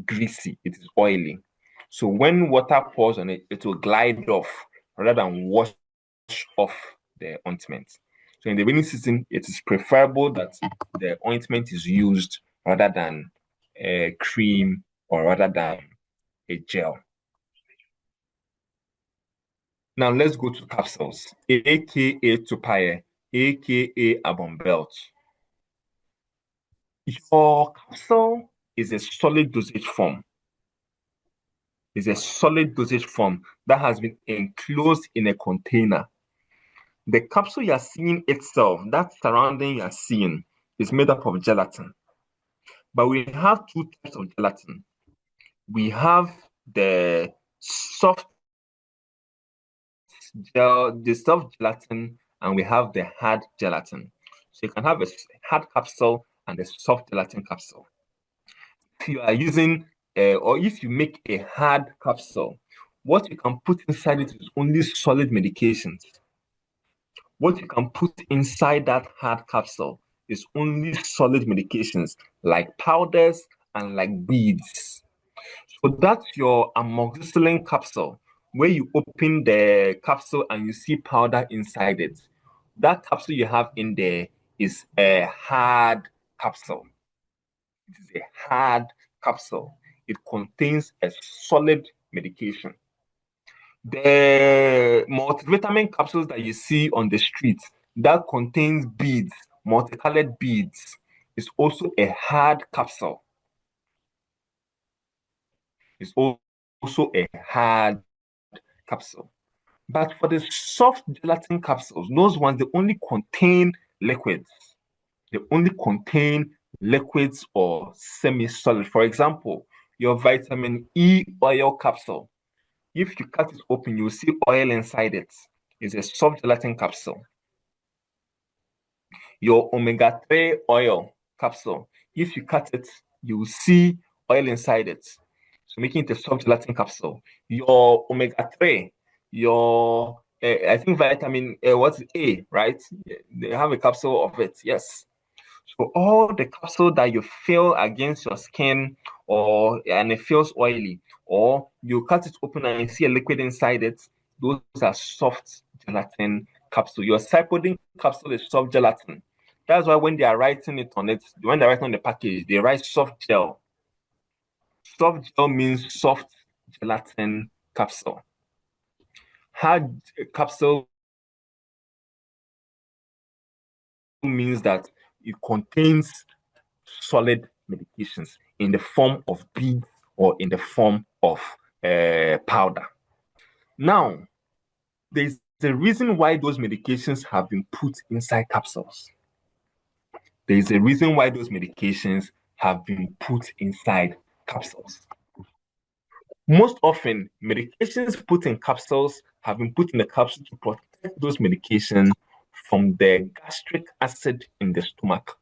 greasy, it is oily. So when water pours on it, it will glide off rather than wash off the ointment. So in the rainy season, it is preferable that the ointment is used rather than a cream or rather than a gel. Now let's go to capsules, aka Tupaye, aka Abon Belt. Your capsule is a solid dosage form. Is a solid dosage form that has been enclosed in a container. The capsule you are seeing itself, that surrounding you are seeing, is made up of gelatin. But we have two types of gelatin. We have the soft gelatin, and we have the hard gelatin. So you can have a hard capsule and a soft gelatin capsule. If you are using or if you make a hard capsule, what you can put inside it is only solid medications. What you can put inside that hard capsule is only solid medications like powders and like beads. So that's your amoxicillin capsule, where you open the capsule and you see powder inside it. That capsule you have in there is a hard capsule. It is a hard capsule. It contains a solid medication. The multivitamin capsules that you see on the street that contains beads, multicolored beads, is also a hard capsule. It's also a hard capsule. But for the soft gelatin capsules, those ones, they only contain liquids. They only contain liquids or semi-solid. For example, your vitamin E oil capsule. If you cut it open, you'll see oil inside it. It's a soft gelatin capsule. Your omega-3 oil capsule, if you cut it, you will see oil inside it. So making it a soft gelatin capsule. Your omega-3, your I think vitamin what's A, right? They have a capsule of it, yes. So all the capsule that you feel against your skin and it feels oily, or you cut it open and you see a liquid inside it, those are soft gelatin capsule. Your Cypodin capsule is soft gelatin. That's why when they are writing it on it, when they're writing on the package, they write soft gel. Soft gel means soft gelatin capsule. Hard capsule means that it contains solid medications in the form of beads or in the form of powder. Now, there's a reason why those medications have been put inside capsules. There's a reason why those medications have been put inside capsules. Most often, medications put in capsules have been put in the capsule to protect those medications from the gastric acid in the stomach.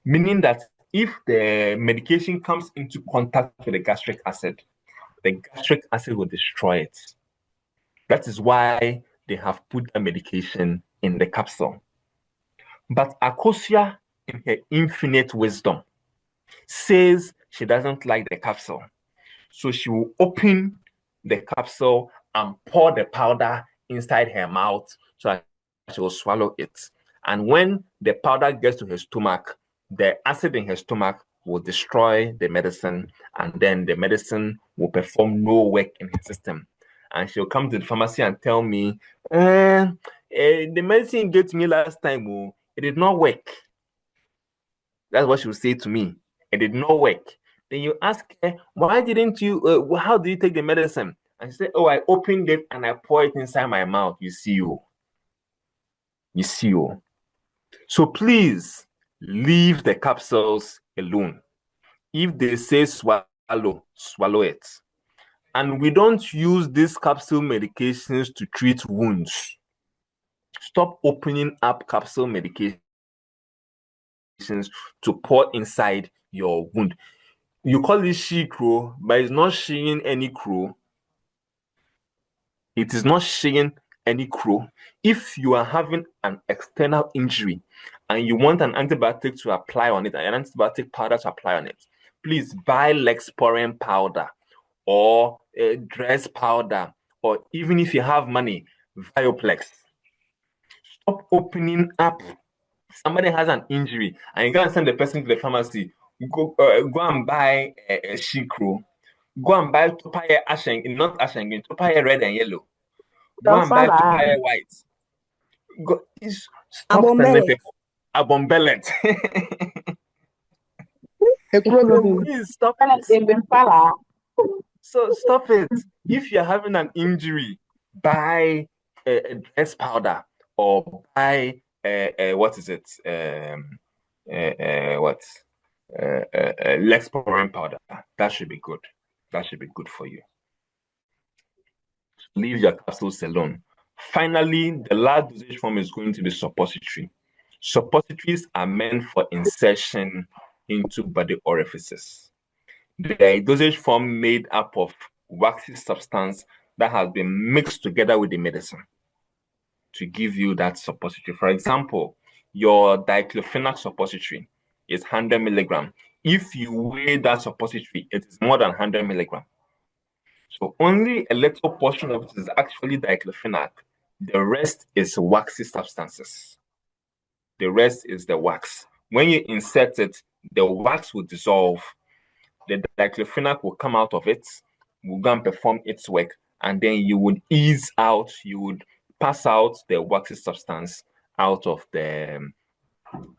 Meaning that if the medication comes into contact with the gastric acid will destroy it. That is why they have put the medication in the capsule. But Akosia, in her infinite wisdom, says she doesn't like the capsule. So she will open the capsule and pour the powder inside her mouth so that she will swallow it. And when the powder gets to her stomach, the acid in her stomach will destroy the medicine, and then the medicine will perform no work in her system. And she'll come to the pharmacy and tell me, the medicine you gave to me last time, it did not work. That's what she will say to me. It did not work. Then you ask her, why didn't you, how do you take the medicine? And she said, oh, I opened it and I poured it inside my mouth. You see. So please leave the capsules alone. If they say swallow, swallow it. And we don't use these capsule medications to treat wounds. Stop opening up capsule medications to pour inside your wound. You call it she-crow, but it's not shedding any crow. It is not shedding any crow. If you are having an external injury and you want an antibiotic to apply on it, an antibiotic powder to apply on it, please buy Lexporin powder or dress powder, or even if you have money, Vioplex. Stop opening up. Somebody has an injury and you go and send the person to the pharmacy. Go and buy a she-crow. Go and buy Topaye Ashen, not Ashen green, Topaye red and yellow. Go and buy Topaye white. Stop sending people. Abombellet. Please stop it. So stop it. If you're having an injury, buy a dress powder or buy Lexporin powder. That should be good. That should be good for you. Leave your capsules alone. Finally, the last dosage form is going to be suppository. Suppositories are meant for insertion into body orifices. They are a dosage form made up of waxy substance that has been mixed together with the medicine to give you that suppository. For example, your diclofenac suppository is 100 milligram. If you weigh that suppository, it is more than 100 milligram. So only a little portion of it is actually diclofenac. The rest is waxy substances. The rest is the wax. When you insert it, the wax will dissolve. The diclofenac will come out of it, will go and perform its work, and then you would ease out, you would pass out the waxy substance out of the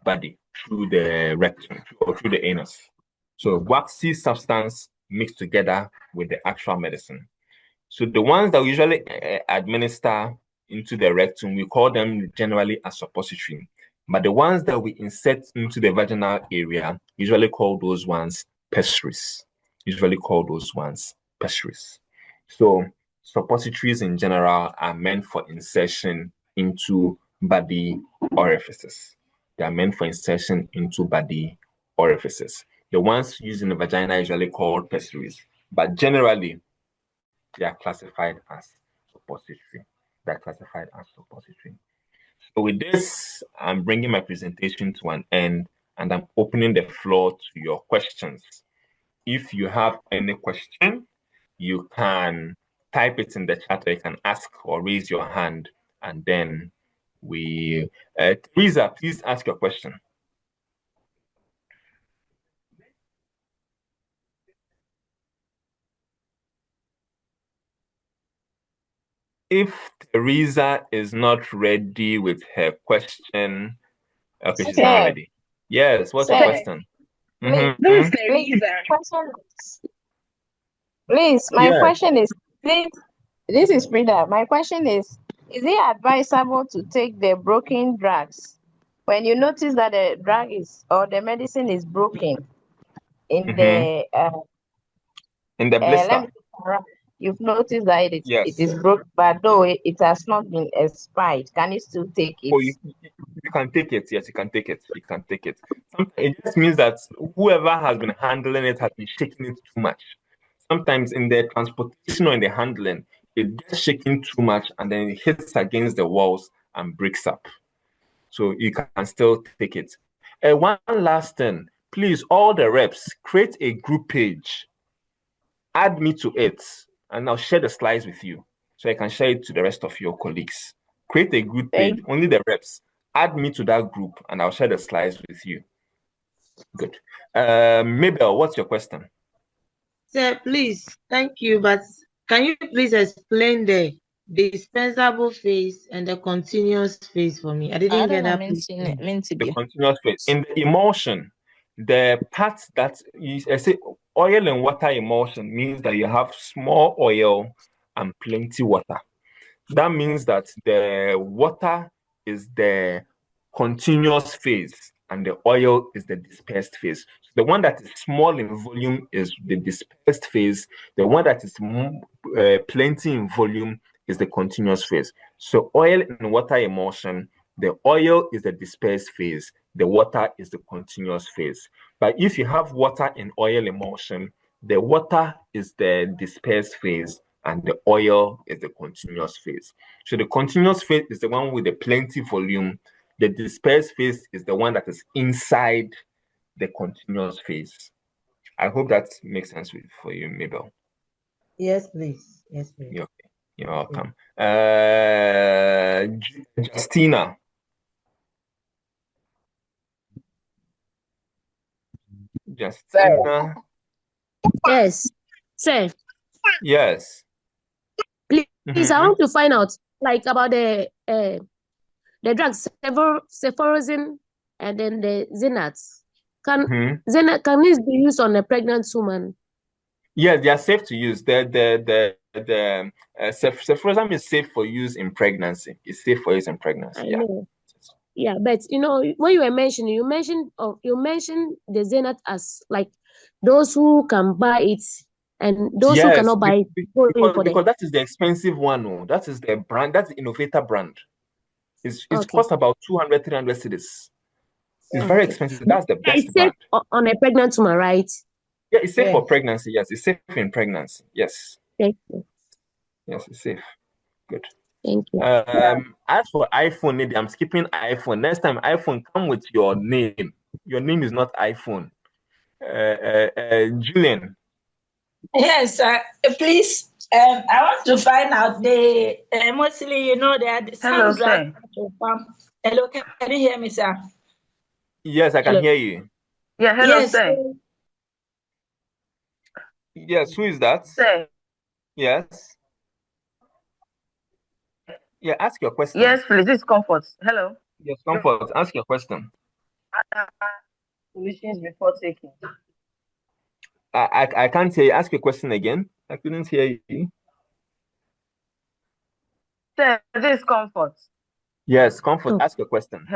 body through the rectum or through the anus. So waxy substance mixed together with the actual medicine. So the ones that we usually administer into the rectum, we call them generally a suppository. But the ones that we insert into the vaginal area, usually call those ones pessaries. So suppositories in general are meant for insertion into body orifices. They are meant for insertion into body orifices. The ones used in the vagina are usually called pessaries, but generally they are classified as suppository. So with this, I'm bringing my presentation to an end, and I'm opening the floor to your questions. If you have any question, you can type it in the chat, or you can ask or raise your hand, and then we... Teresa, please ask your question. If Teresa is not ready with her question, Okay, she's not ready. Yes, what's your question? Please, my question is, this is Frida. My question is it advisable to take the broken drugs when you notice that the drug is or the medicine is broken in the blister? You've noticed that it is broken, but though it has not been expired, can you still take it? Oh, you can take it. Yes, you can take it. You can take it. It just means that whoever has been handling it has been shaking it too much. Sometimes in the transportation or in the handling, it gets shaking too much and then it hits against the walls and breaks up. So you can still take it. One last thing, please, all the reps, create a group page. Add me to it, and I'll share the slides with you so I can share it to the rest of your colleagues. Create a group page, only the reps. Add me to that group, and I'll share the slides with you. Good. Mabel, what's your question? Sir, please, thank you, but can you please explain the dispensable phase and the continuous phase for me? I didn't get that. The continuous phase. In the emulsion, the part that is, I say, oil and water emulsion means that you have small oil and plenty water. That means that the water is the continuous phase and the oil is the dispersed phase. The one that is small in volume is the dispersed phase. The one that is plenty in volume is the continuous phase. So oil and water emulsion, the oil is the dispersed phase. The water is the continuous phase. But if you have water and oil emulsion, the water is the dispersed phase and the oil is the continuous phase. So the continuous phase is the one with the plenty volume. The dispersed phase is the one that is inside the continuous phase. I hope that makes sense for you, Mabel. Yes, please. Yes, please. You're welcome. Justina. Justina. Yes. Sir. Yes. Please, I want to find out about the drugs, cephorozine and then the Xanax. Can this be used on a pregnant woman? Yes, they are safe to use. The cephorozine is safe for use in pregnancy. It's safe for use in pregnancy. I know. Yeah, but when you were mentioning, you mentioned the Xanax as like those who can buy it and those who cannot buy it. Because that is the expensive one. Oh. That is the brand. That's the innovator brand. It's cost about 200, 300 cedis. It's very expensive. That's the best it's brand. Safe on a pregnant woman, right? Yeah, it's safe for pregnancy. Yes, it's safe in pregnancy. Yes. Thank you. Yes, it's safe. Good. Thank you. As for iPhone, I'm skipping iPhone. Next time, iPhone, come with your name. Your name is not iPhone. Julian. Yes, please. I want to find out mostly, there are some drugs. Hello, can you hear me, sir? Yes, I can hear you. Yeah, hello, sir. Yes, who is that? Sir. Yes. Yeah, ask your question. Yes, please. This is Comfort. Hello. Yes, Comfort. Ask your question. Solutions before taking. I can't hear you. Ask your question again. I couldn't hear you. Sir, this is Comfort. Yes, Comfort. Ask your question.